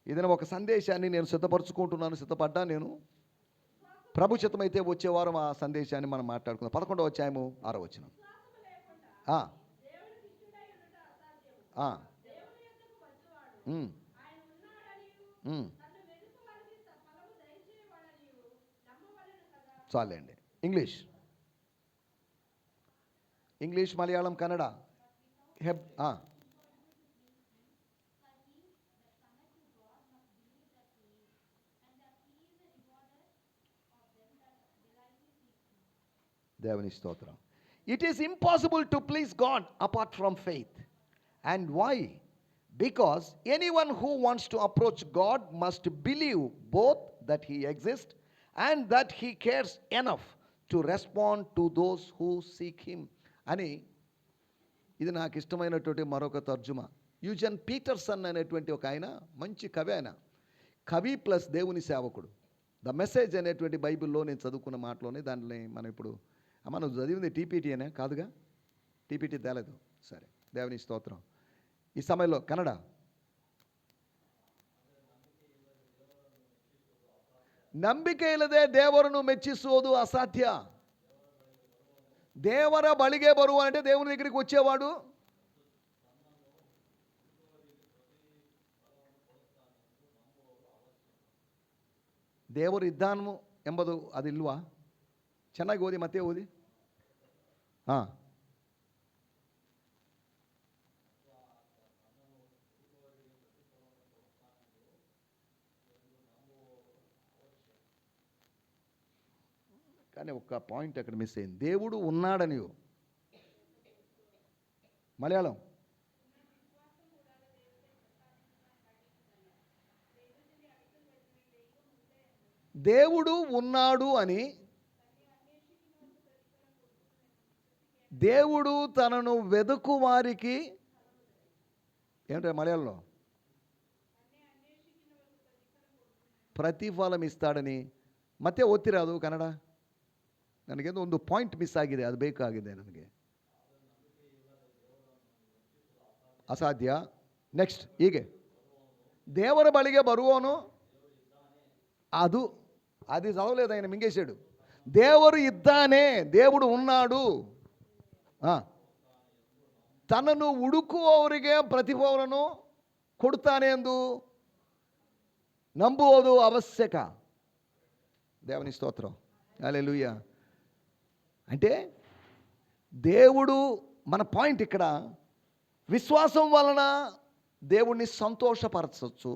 ఏదైనా ఒక సందేశాన్ని నేను సిద్ధపడ్డా నేను. ప్రభు చిత్తమైతే వచ్చే వారం ఆ సందేశాన్ని మనం మాట్లాడుకుందాం. 11వ అధ్యాయము 6వ వచనం. చాలండి. ఇంగ్లీష్, మలయాళం, కన్నడ, దేవుని స్తోత్రం. It is impossible to please God apart from faith. And why? Because anyone who wants to approach God must believe both that He exists and that He cares enough to respond to those who seek Him. అని ఇది నాకు ఇష్టమైనటువంటి మరొక తర్జుమా. యూజన్ Pietersen అనేటువంటి ఒక ఆయన మంచి కవి. ఆయన కవి ప్లస్ దేవుని సేవకుడు. ద మెసేజ్ అనేటువంటి బైబిల్లో నేను చదువుకున్న మాటలోనే దాంట్లో మనం ఇప్పుడు నువ్వు చదివింది టీపీటీ అనే కాదుగా, టీపీటీ తేలేదు. సరే, దేవుని స్తోత్రం. ఈ సమయంలో కన్నడ. ನಂಬಿಕೆ ಇಲ್ಲದೆ ದೇವರನ್ನು ಮೆಚ್ಚಿಸುವುದು ಅಸಾಧ್ಯ. ದೇವರ ಬಳಿಗೆ ಬರುವ అంటే దేవుని దగ్గరికి వచ్చేవాడు ದೇವರು ಇದ್ದಾನು ಎಂಬುದು ಅದಿಲ್ವಾ? ಚೆನ್ನಾಗಿ ಓದಿ, ಮತ್ತೆ ಓದಿ. కానీ ఒక పాయింట్ అక్కడ మిస్ అయింది. దేవుడు ఉన్నాడని. మలయాళం. దేవుడు ఉన్నాడు అని, దేవుడు తనను వెదుకు వారికి ఏంటంటే మలయాళంలో ಪ್ರತಿಫಲಂ ಇಸ್ತಾಡನಿ. ಮತ್ತೆ ಓದ್ತೀರಾ ಅದು ಕನ್ನಡ? ನನಗೆ ಒಂದು ಪಾಯಿಂಟ್ ಮಿಸ್ ಆಗಿದೆ, ಅದು ಬೇಕಾಗಿದೆ ನನಗೆ. ಅಸಾಧ್ಯ. ನೆಕ್ಸ್ಟ್, ಹೀಗೆ ದೇವರ ಬಳಿಗೆ ಬರುವವನು ಅದು చదవలేదు ఆయన, మింగేశాడు. దేవుడు ఇದ್ದಾనే, దేవుడు ఉన్నాడు. ತನ್ನನ್ನು ಹುಡುಕುವವರಿಗೆ ಪ್ರತಿಫಲವನ್ನು ಕೊಡ್ತಾನೆ ಎಂದು ನಂಬುವುದು ಅವಶ್ಯಕ. దేవుని స్తోత్రం. హల్లెలూయా. అంటే దేవుడు, మన పాయింట్ ఇక్కడ, విశ్వాసం వలన దేవుణ్ణి సంతోషపరచవచ్చు,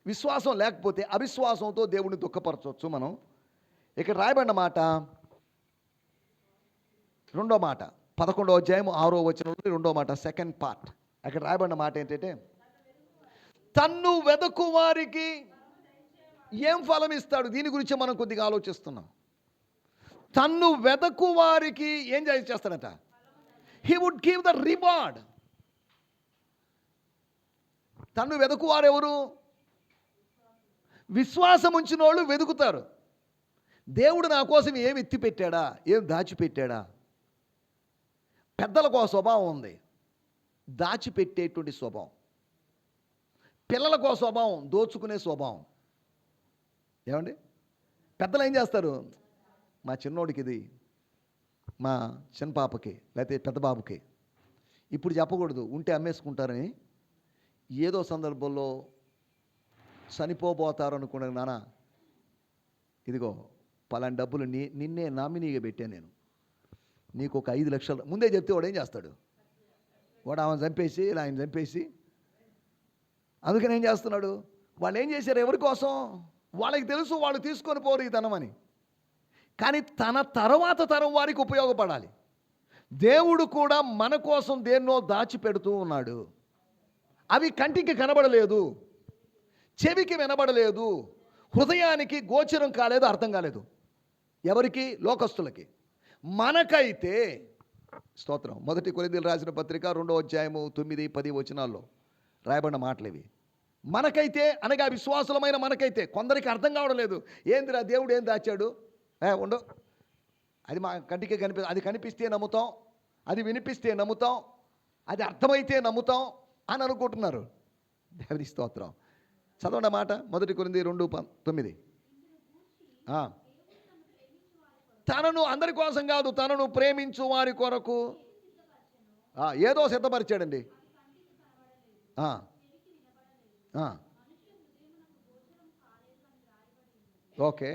విశ్వాసం లేకపోతే అవిశ్వాసంతో దేవుణ్ణి దుఃఖపరచవచ్చు. మనం ఇక్కడ రాయబడిన మాట, రెండో మాట, 11వ అధ్యాయం 6వ వచనం నుండి రెండో మాట, సెకండ్ పార్ట్. అక్కడ రాయబడిన మాట ఏంటంటే, తన్ను వెదకు వారికి ఏం ఫలం ఇస్తాడు? దీని గురించి మనం కొద్దిగా ఆలోచిస్తున్నాం. తన్ను వెదకు వారికి ఏం చేస్తాడట? He would give the reward. తన్ను వెదకువారు ఎవరు? విశ్వాసం ఉంచిన వాళ్ళు వెతుకుతారు. దేవుడు నా కోసం ఏం ఎత్తి పెట్టాడా, ఏం దాచిపెట్టాడా? పెద్దలకు ఆ స్వభావం ఉంది, దాచిపెట్టేటువంటి స్వభావం. పిల్లలకు ఆ స్వభావం, దోచుకునే స్వభావం. ఏమండి, పెద్దలు ఏం చేస్తారు? మా చిన్నోడికి ఇది, మా చిన్న పాపకి, లేకపోతే పెద్ద బాబుకి ఇప్పుడు చెప్పకూడదు, ఉంటే అమ్మేసుకుంటారని. ఏదో సందర్భంలో చనిపోబోతారు అనుకున్నాను, నాన్న ఇదిగో పలాని డబ్బులు నిన్నే నామినీగా పెట్టాను నేను, నీకు ఒక 5 లక్షలు ముందే చెప్తే వాడు ఏం చేస్తాడు? వాడు ఆమెను చంపేసి, ఇలా ఆయన చంపేసి. అందుకని ఏం చేస్తున్నాడు? వాళ్ళు ఏం చేశారు? ఎవరి కోసం? వాళ్ళకి తెలుసు వాళ్ళు తీసుకొని పోరు ఈ ధనమని. కానీ తన తర్వాత తరం వారికి ఉపయోగపడాలి. దేవుడు కూడా మన కోసం దేన్నో దాచిపెడుతూ ఉన్నాడు. అవి కంటికి కనబడలేదు, చెవికి వినబడలేదు, హృదయానికి గోచరం కాలేదు, అర్థం కాలేదు. ఎవరికి? లోకస్తులకి. మనకైతే స్తోత్రం. 1 కొరింథీయులకు రాసిన పత్రిక 2వ అధ్యాయము 9, 10 వచనాల్లో రాయబడిన మాటలు ఇవి. మనకైతే అనగా విశ్వాసులమైన మనకైతే. కొందరికి అర్థం కావడం లేదు. ఏందిరా దేవుడు ఏం దాచాడు? ఉండు, అది మా కంటికి అది కనిపిస్తే నమ్ముతాం, అది వినిపిస్తే నమ్ముతాం, అది అర్థమైతే నమ్ముతాం అని అనుకుంటున్నారు. దేవుని స్తోత్రం. చదవండి మాట. 1 కొరింథీ 2:9. తనను అందరి కోసం కాదు, తనను ప్రేమించు వారి కొరకు ఏదో సిద్ధపరిచాడండి. ఓకే.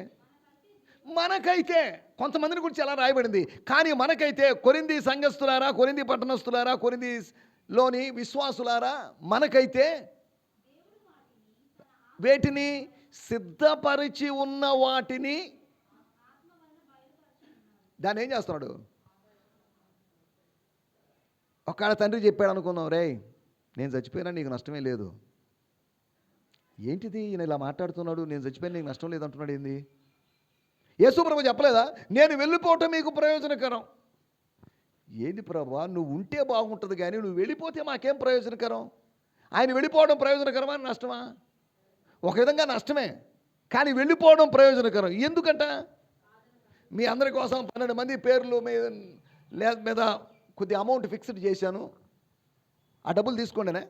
మనకైతే కొంతమందిని గురించి ఎలా రాయబడింది, కానీ మనకైతే కొరింథీ సంఘస్థులారా, కొరింథీ పట్టణస్థులారా, కొరింథీలోని విశ్వాసులారా, మనకైతే వేటిని సిద్ధపరిచి ఉన్న వాటిని, దాన్ని ఏం చేస్తున్నాడు? ఒకవేళ తండ్రి చెప్పాడు అనుకుందాం, రే నేను చచ్చిపోయినా నీకు నష్టమే లేదు. ఏంటిది ఈయన ఇలా మాట్లాడుతున్నాడు, నేను చచ్చిపోయినా నీకు నష్టం లేదు అంటున్నాడు. ఏంది? యేసు ప్రభు చెప్పలేదా, నేను వెళ్ళిపోవటం మీకు ప్రయోజనకరం? ఏంది ప్రభువా, నువ్వు ఉంటే బాగుంటుంది కానీ నువ్వు వెళ్ళిపోతే మాకేం ప్రయోజనకరం? ఆయన వెళ్ళిపోవడం ప్రయోజనకరమా నష్టమా? ఒక విధంగా నష్టమే, కానీ వెళ్ళిపోవడం ప్రయోజనకరం. ఎందుకంట? మీ అందరి కోసం 12 మంది పేర్లు మీద కొద్ది అమౌంట్ ఫిక్స్డ్ చేశాను, ఆ డబ్బులు తీసుకోండినే.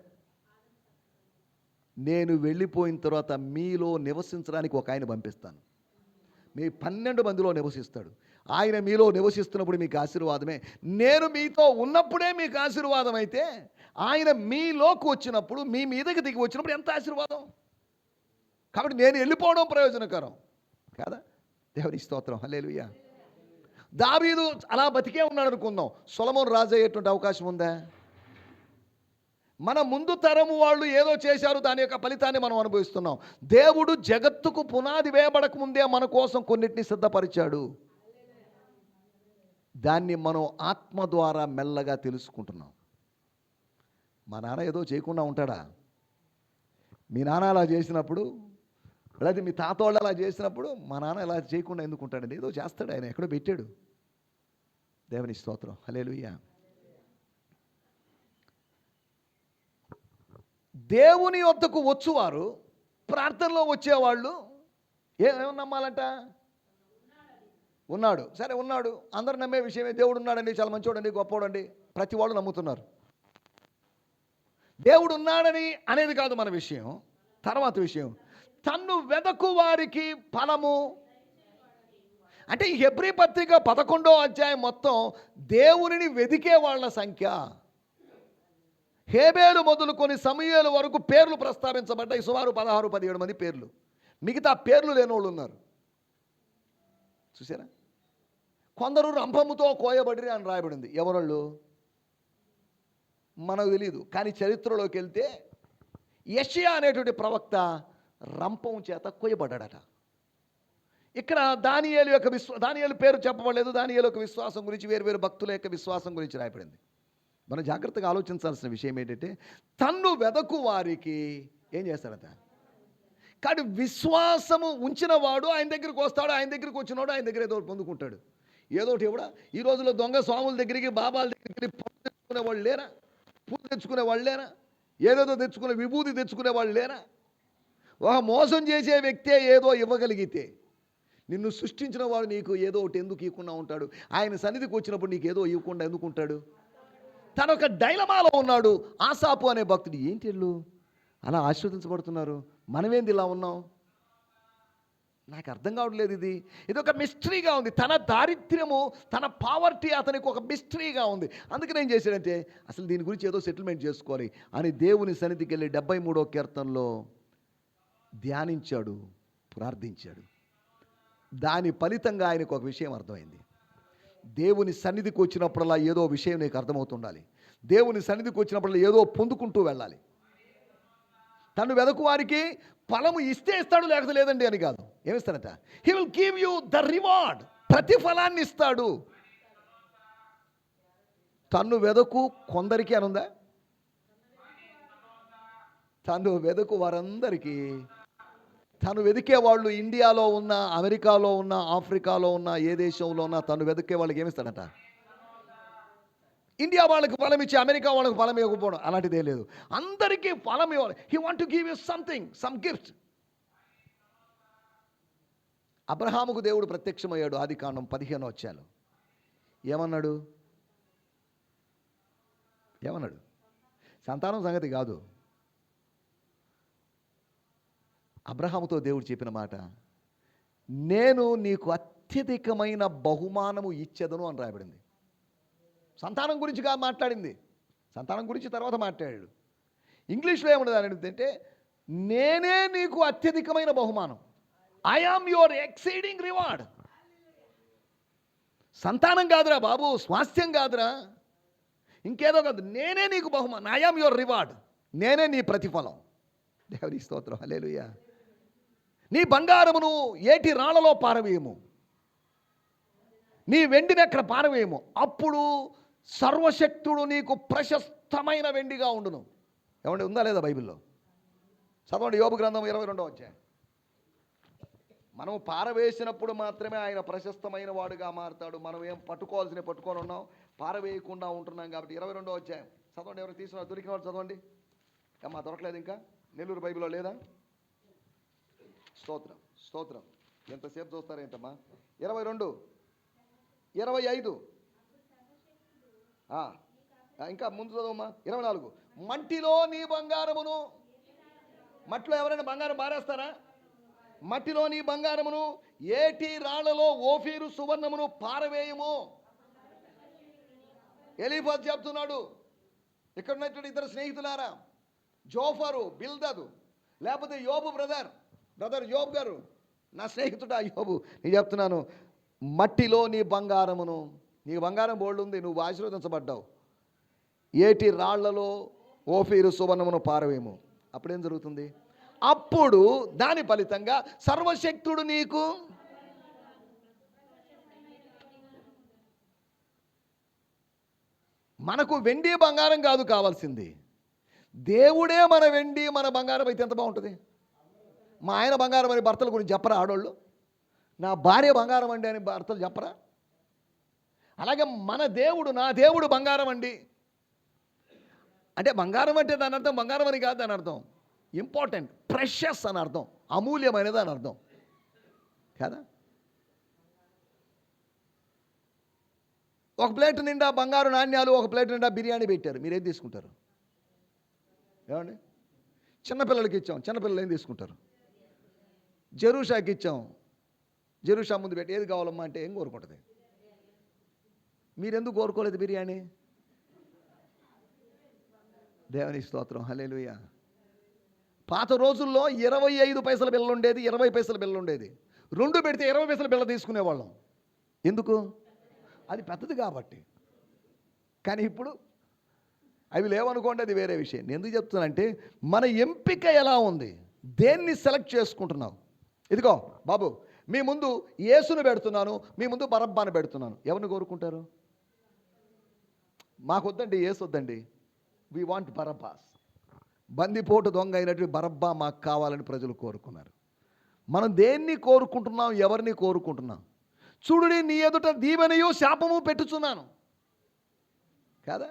నేను వెళ్ళిపోయిన తర్వాత మీలో నివసించడానికి ఒక ఆయన పంపిస్తాను. మీ 12 మందిలో నివసిస్తాడు. ఆయన మీలో నివసిస్తున్నప్పుడు మీకు ఆశీర్వాదమే. నేను మీతో ఉన్నప్పుడే మీకు ఆశీర్వాదం అయితే, ఆయన మీలోకి వచ్చినప్పుడు, మీ మీదకి దిగి వచ్చినప్పుడు ఎంత ఆశీర్వాదం. కాబట్టి నేను వెళ్ళిపోవడం ప్రయోజనకరం కాదా? దేవుని స్తోత్రం, హల్లెలూయా. దావీదు అలా బతికే ఉన్నాడు అనుకుందాం, సొలొమోను రాజు అయ్యేటువంటి అవకాశం ఉందా? మన ముందు తరము వాళ్ళు ఏదో చేశారు, దాని యొక్క ఫలితాన్ని మనం అనుభవిస్తున్నాం. దేవుడు జగత్తుకు పునాది వేయబడక ముందే మన కోసం కొన్నిటిని సిద్ధపరిచాడు. దాన్ని మనం ఆత్మ ద్వారా మెల్లగా తెలుసుకుంటున్నాం. మా నాన్న ఏదో చేయకుండా ఉంటాడా? మీ నాన్న అలా చేసినప్పుడు, లేదా మీ తాత వాళ్ళు అలా చేసినప్పుడు మా నాన్న ఇలా చేయకుండా ఎందుకు ఉంటాడండి? ఏదో చేస్తాడు, ఆయన ఎక్కడో పెట్టాడు. దేవుని స్తోత్రం, హల్లెలూయా. దేవుని వద్దకు వచ్చువారు, ప్రార్థనలో వచ్చేవాళ్ళు ఏమేమి నమ్మాలంట? ఉన్నాడు. సరే ఉన్నాడు, అందరూ నమ్మే విషయమే. దేవుడు ఉన్నాడండి, చాలా మంచోడండి, గొప్పవాడండి, ప్రతి వాళ్ళు నమ్ముతున్నారు. దేవుడు ఉన్నాడని అనేది కాదు మన విషయం. తర్వాత విషయం, తన్ను వెదకు వారికి ఫలము. అంటే హెబ్రీ పత్రిక 11వ అధ్యాయం మొత్తం దేవునిని వెదికే వాళ్ళ సంఖ్య. హేబేలు మొదలుకొని సమూయేలు వరకు పేర్లు ప్రస్తావించబడ్డాయి. సుమారు 16-17 మంది పేర్లు. మిగతా పేర్లు లేని వాళ్ళు ఉన్నారు. చూసారా? కొందరు రంభముతో కోయబడిరి అని రాయబడింది. ఎవరోళ్ళు మనకు తెలియదు, కానీ చరిత్రలోకి వెళ్తే యెషయా అనేటువంటి ప్రవక్త రంపం చేత కోయబడ్డాడట. ఇక్కడ దానియేలు పేరు చెప్పబడలేదు. దానియేలు యొక్క విశ్వాసం గురించి, వేరు భక్తుల యొక్క విశ్వాసం గురించి రాయబడింది. మనం జాగ్రత్తగా ఆలోచించాల్సిన విషయం ఏంటంటే, తన్ను వెదకు వారికి ఏం చేస్తాడట? కానీ విశ్వాసము ఉంచిన వాడు ఆయన దగ్గరికి వస్తాడు. ఆయన దగ్గరికి వచ్చినవాడు ఆయన దగ్గర ఏదో పొందుకుంటాడు. ఏదో ఒకటి కూడా ఈ రోజుల్లో దొంగ స్వాముల దగ్గరికి, బాబాల దగ్గరికి పూలు తెచ్చుకునే వాళ్ళు లేరా? పూలు తెచ్చుకునే వాళ్ళు లేరా? ఏదేదో తెచ్చుకునే విభూతి తెచ్చుకునే వాళ్ళు లేరా? ఒక మోసం చేసే వ్యక్తే ఏదో ఇవ్వగలిగితే, నిన్ను సృష్టించిన వాడు నీకు ఏదో ఒకటి ఎందుకు ఇవ్వకుండా ఉంటాడు? ఆయన సన్నిధికి వచ్చినప్పుడు నీకు ఏదో ఇవ్వకుండా ఎందుకు ఉంటాడు? తన ఒక డైలమాలో ఉన్నాడు. ఆసాపు అనే భక్తుడు. ఏంటి వీళ్ళు అలా ఆశీర్వదించబడుతున్నారు, మనమేంది ఇలా ఉన్నాం? నాకు అర్థం కావట్లేదు. ఇది ఒక మిస్టరీగా ఉంది. తన దారిద్ర్యము, తన పావర్టీ అతనికి ఒక మిస్టరీగా ఉంది. అందుకని ఏం చేశాడంటే, అసలు దీని గురించి ఏదో సెటిల్మెంట్ చేసుకోవాలి అని దేవుని సన్నిధికి వెళ్ళి 73వ కీర్తనలో ధ్యానించాడు, ప్రార్థించాడు. దాని ఫలితంగా ఆయనకు ఒక విషయం అర్థమైంది. దేవుని సన్నిధికి వచ్చినప్పుడల్లా ఏదో విషయం నీకు అర్థమవుతుండాలి. దేవుని సన్నిధికి వచ్చినప్పుడల్లా ఏదో పొందుకుంటూ వెళ్ళాలి. తను వెదకు వారికి ఫలము ఇస్తే ఇస్తాడు, లేకపోతే లేదండి అని కాదు. ఏమిస్తాడట? He will give you the reward. ప్రతిఫలాన్ని ఇస్తాడు. తన్ను వెదకు కొందరికి అనుందా? తను వెదకు వారందరికీ. తను వెదికే వాళ్ళు ఇండియాలో ఉన్న, అమెరికాలో ఉన్న, ఆఫ్రికాలో ఉన్న, ఏ దేశంలో ఉన్నా తను వెదికే వాళ్ళకి ఏమిస్తాడట? ఇండియా వాళ్ళకి ఫలం ఇచ్చి అమెరికా వాళ్ళకి ఫలం ఇవ్వకపోవడం అలాంటిదే లేదు. అందరికీ ఫలం ఇవ్వాలి. He want to give you something, some gift. అబ్రహాముకు దేవుడు ప్రత్యక్షమయ్యాడు. ఆదికాండం 15వ అధ్యాయంలో ఏమన్నాడు? సంతానం సంగతి కాదు. అబ్రహాముతో దేవుడు చెప్పిన మాట, నేను నీకు అత్యధికమైన బహుమానము ఇచ్చేదను అని రాయబడింది. సంతానం గురించి కాదు మాట్లాడింది, సంతానం గురించి తర్వాత మాట్లాడాడు. ఇంగ్లీష్లో ఏమున్నది అంటే, నేనే నీకు అత్యధికమైన బహుమానం, I am your exceeding reward. సంతానం కాదురా బాబు, స్వాస్థ్యం కాదురా, ఇంకేదో కాదు, నేనే నీకు బహుమానం, ఐ ఆమ్ యువర్ రివార్డ్, నేనే నీ ప్రతిఫలం. దేవుని స్తోత్రం, హల్లెలూయా. నీ బంగారమును ఏటి రాళ్లలో పారవేయము, నీ వెండిని అక్కడ పారవేయము, అప్పుడు సర్వశక్తుడు నీకు ప్రశస్తమైన వెండిగా ఉండును. ఏమంటే ఉందా లేదా బైబిల్లో? చదవండి యోబు గ్రంథం 22వ అధ్యాయం. మనం పారవేసినప్పుడు మాత్రమే ఆయన ప్రశస్తమైన వాడుగా మారతాడు. మనం ఏం పట్టుకోవాల్సిన పట్టుకొని ఉన్నాం, పారవేయకుండా ఉంటున్నాం కాబట్టి. 22వ అధ్యాయం చదవండి. ఎవరు తీసుకున్నారు? దొరికిన వాళ్ళు చదవండి. అమ్మా దొరకలేదు ఇంకా? నెల్లూరు బైబిల్లో లేదా? స్తోత్రం స్తోత్రం. ఎంతసేపు చూస్తారేంటమ్మా? 22, 25 ఇంకా ముందు చదవమ్మా. 24, మట్టిలో నీ బంగారమును, మట్టిలో ఎవరైనా బంగారం పారేస్తారా? మట్టిలో నీ బంగారమును ఏటి రాళ్లలో ఓఫీరు సువర్ణమును పారవేయము. ఎలీఫజ్ చెప్తున్నాడు, ఇక్కడ ఉన్నటువంటి ఇద్దరు స్నేహితులారా, జోఫరు, బిల్దదు, లేకపోతే యోబు బ్రదర్ యోబు గారు, నా స్నేహితుడా యోబు, నేను చెప్తున్నాను, మట్టిలో నీ బంగారమును, నీ బంగారం బోల్డ్ ఉంది, నువ్వు ఆశీర్వదించబడ్డావు, ఏటి రాళ్లలో ఓఫీరు సువర్ణమును పారవేయము. అప్పుడేం జరుగుతుంది? అప్పుడు దాని ఫలితంగా సర్వశక్తుడు నీకు, మనకు వెండి బంగారం కాదు కావాల్సింది, దేవుడే మన వెండి మన బంగారం అయితే ఎంత బాగుంటుంది. మా ఆయన బంగారం అని భర్తల గురించి చెప్పరా ఆడోళ్ళు? నా భార్య బంగారం అండి అని భర్తలు చెప్పరా? అలాగే మన దేవుడు, నా దేవుడు బంగారం అండి అంటే, బంగారం అంటే దాని అర్థం బంగారం అని కాదు, దాని అర్థం ఇంపార్టెంట్, ప్రెషస్ అని అర్థం, అమూల్యమైనది అని అర్థం కదా. ఒక ప్లేట్ నిండా బంగారు నాణ్యాలు, ఒక ప్లేట్ నిండా బిర్యానీ పెట్టారు, మీరేం తీసుకుంటారు? ఏమండి? చిన్నపిల్లలకి ఇచ్చాం, చిన్నపిల్లలు ఏం తీసుకుంటారు? జెరూషాకి ఇచ్చాం, జెరూషా ముందు పెట్టి ఏది కావాలమ్మా అంటే ఏం కోరుకుంటుంది? మీరెందుకు కోరుకోలేదు బిర్యానీ? దేవుని స్తోత్రం, హల్లెలూయా. పాత రోజుల్లో 25 పైసల బిల్ల ఉండేది, 20 పైసల బిల్ల ఉండేది. 2 పెడితే 20 పైసల బిల్ల తీసుకునేవాళ్ళం. ఎందుకు? అది పెద్దది కాబట్టి. కానీ ఇప్పుడు అవి లేవనుకోండి, అది వేరే విషయం. నేను ఎందుకు చెప్తున్నానంటే, మన ఎంపిక ఎలా ఉంది, దేన్ని సెలెక్ట్ చేసుకుంటున్నావు? ఇదిగో బాబు, మీ ముందు యేసును పెడుతున్నాను, మీ ముందు బరబ్బాను పెడుతున్నాను, ఎవరిని కోరుకుంటారు? మాకు వద్దండి యేసు వద్దండి, వి వాంట్ బరబ్బాస్. బందిపోటు దొంగ అయినట్టు బరబ్బా మాకు కావాలని ప్రజలు కోరుకున్నారు. మనం దేన్ని కోరుకుంటున్నాం, ఎవరిని కోరుకుంటున్నాం? చూడుడి, నీ ఎదుట దీవెనయు శాపము పెట్టుచున్నాను కదా.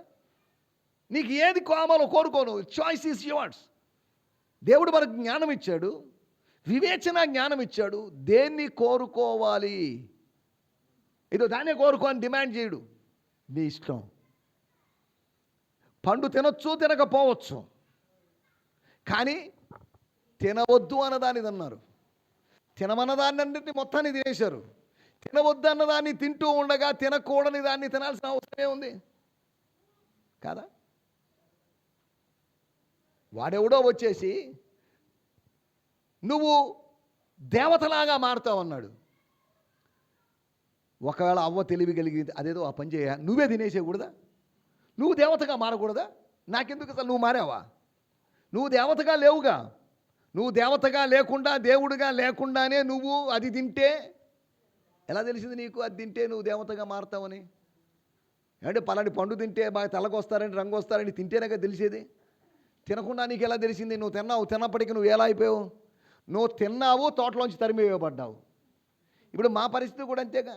నీకు ఏది కావాలో కోరుకోను, చాయిస్ ఈస్ యువర్స్. దేవుడు మనకు జ్ఞానం ఇచ్చాడు, వివేచన జ్ఞానం ఇచ్చాడు, దేన్ని కోరుకోవాలి, ఏదో దాన్నే కోరుకో అని డిమాండ్ చేయడు, నీ ఇష్టం. పండు తినొచ్చు, తినకపోవచ్చు, కానీ తినవద్దు అన్నదాన్ని అన్నారు, తినమన్నదాన్ని అన్నింటినీ మొత్తాన్ని తినేశారు. తినవద్దు అన్నదాన్ని తింటూ ఉండగా తినకూడని దాన్ని తినాల్సిన అవసరమే ఉంది కదా. వాడెవడో వచ్చేసి నువ్వు దేవతలాగా మారుతావు అన్నాడు. ఒకవేళ అవ్వ తెలివి కలిగింది, అదేదో ఆ పని చేయ, నువ్వే తినేసేయకూడదా? నువ్వు దేవతగా మారకూడదా? నాకెందుకు అసలు నువ్వు మారావా? నువ్వు దేవతగా లేవుగా. నువ్వు దేవతగా లేకుండా, దేవుడిగా లేకుండానే నువ్వు అది తింటే ఎలా తెలిసింది నీకు అది తింటే నువ్వు దేవతగా మారుతావని? అంటే పలాని పండు తింటే బాగా తెల్లకి వస్తారని, రంగు వస్తారని తింటేనే తెలిసేది. తినకుండా నీకు ఎలా తెలిసింది? నువ్వు తిన్నావు, తిన్నప్పటికీ నువ్వు ఎలా అయిపోయావు? నువ్వు తిన్నావు, తోటలోంచి తరిమివేయబడ్డావు. ఇప్పుడు మా పరిస్థితి కూడా అంతేగా.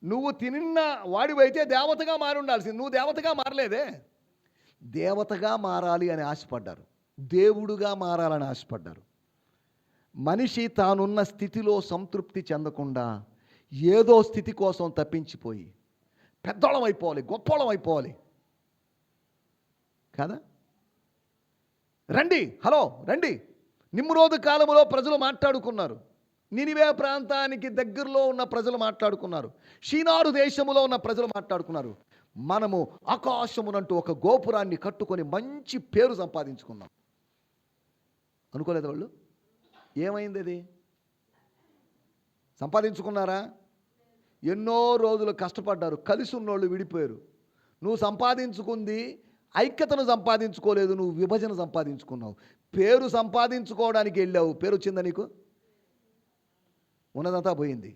నువ్వు తిన్న వాడివైతే దేవతగా మారి ఉండాల్సింది, నువ్వు దేవతగా మారలేదే. దేవతగా మారాలి అని ఆశపడ్డారు, దేవుడుగా మారాలని ఆశపడ్డారు. మనిషి తానున్న స్థితిలో సంతృప్తి చెందకుండా ఏదో స్థితి కోసం తప్పించిపోయి పెద్దోళం అయిపోవాలి, గొప్పోళం అయిపోవాలి కదా. రండి, హలో రండి, నిమ్రోదు కాలంలో ప్రజలు మాట్లాడుకున్నారు. నినివే ప్రాంతానికి దగ్గరలో ఉన్న ప్రజలు మాట్లాడుకున్నారు. షీనారు దేశములో ఉన్న ప్రజలు మాట్లాడుకున్నారు. మనము ఆకాశమునంటూ ఒక గోపురాన్ని కట్టుకొని మంచి పేరు సంపాదించుకున్నాం. అనుకోలేదు వాళ్ళు? ఏమైంది అది? సంపాదించుకున్నారా? ఎన్నో రోజులు కష్టపడ్డారు. కలిసి ఉన్నోళ్ళు విడిపోయారు. నువ్వు సంపాదించుకుంది ఐక్యతను సంపాదించుకోలేదు, నువ్వు విభజన సంపాదించుకున్నావు. పేరు సంపాదించుకోవడానికి వెళ్ళావు, పేరు వచ్చిందా నీకు? ఉన్నదంతా పోయింది.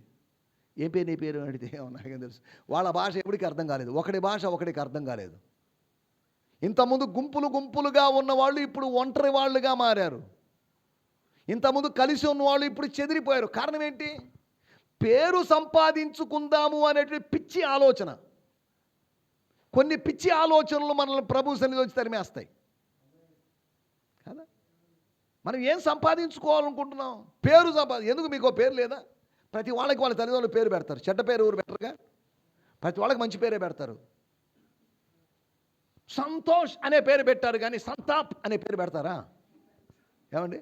ఏం పేరు నీ పేరు అడిగితే నాకేం తెలుసు. వాళ్ళ భాష ఎవరికి అర్థం కాలేదు, ఒకటి భాష ఒకటికి అర్థం కాలేదు. ఇంతకుముందు గుంపులు గుంపులుగా ఉన్నవాళ్ళు ఇప్పుడు ఒంటరి వాళ్ళుగా మారారు. ఇంతకుముందు కలిసి ఉన్నవాళ్ళు ఇప్పుడు చెదిరిపోయారు. కారణం ఏంటి? పేరు సంపాదించుకుందాము అనేటువంటి పిచ్చి ఆలోచన. కొన్ని పిచ్చి ఆలోచనలు మనల్ని ప్రభు సన్నిధిలో వచ్చి తరిమేస్తాయి కదా. మనం ఏం సంపాదించుకోవాలనుకుంటున్నాం? పేరు ఎందుకు? మీకు పేరు లేదా? ప్రతి వాళ్ళకి వాళ్ళ తల్లిదండ్రులు పేరు పెడతారు. చెడ్డ పేరు ఎవరు పెట్టరుగా? ప్రతి వాళ్ళకి మంచి పేరే పెడతారు. సంతోష్ అనే పేరు పెట్టారు కానీ సంతాప్ అనే పేరు పెడతారా? ఏమండి?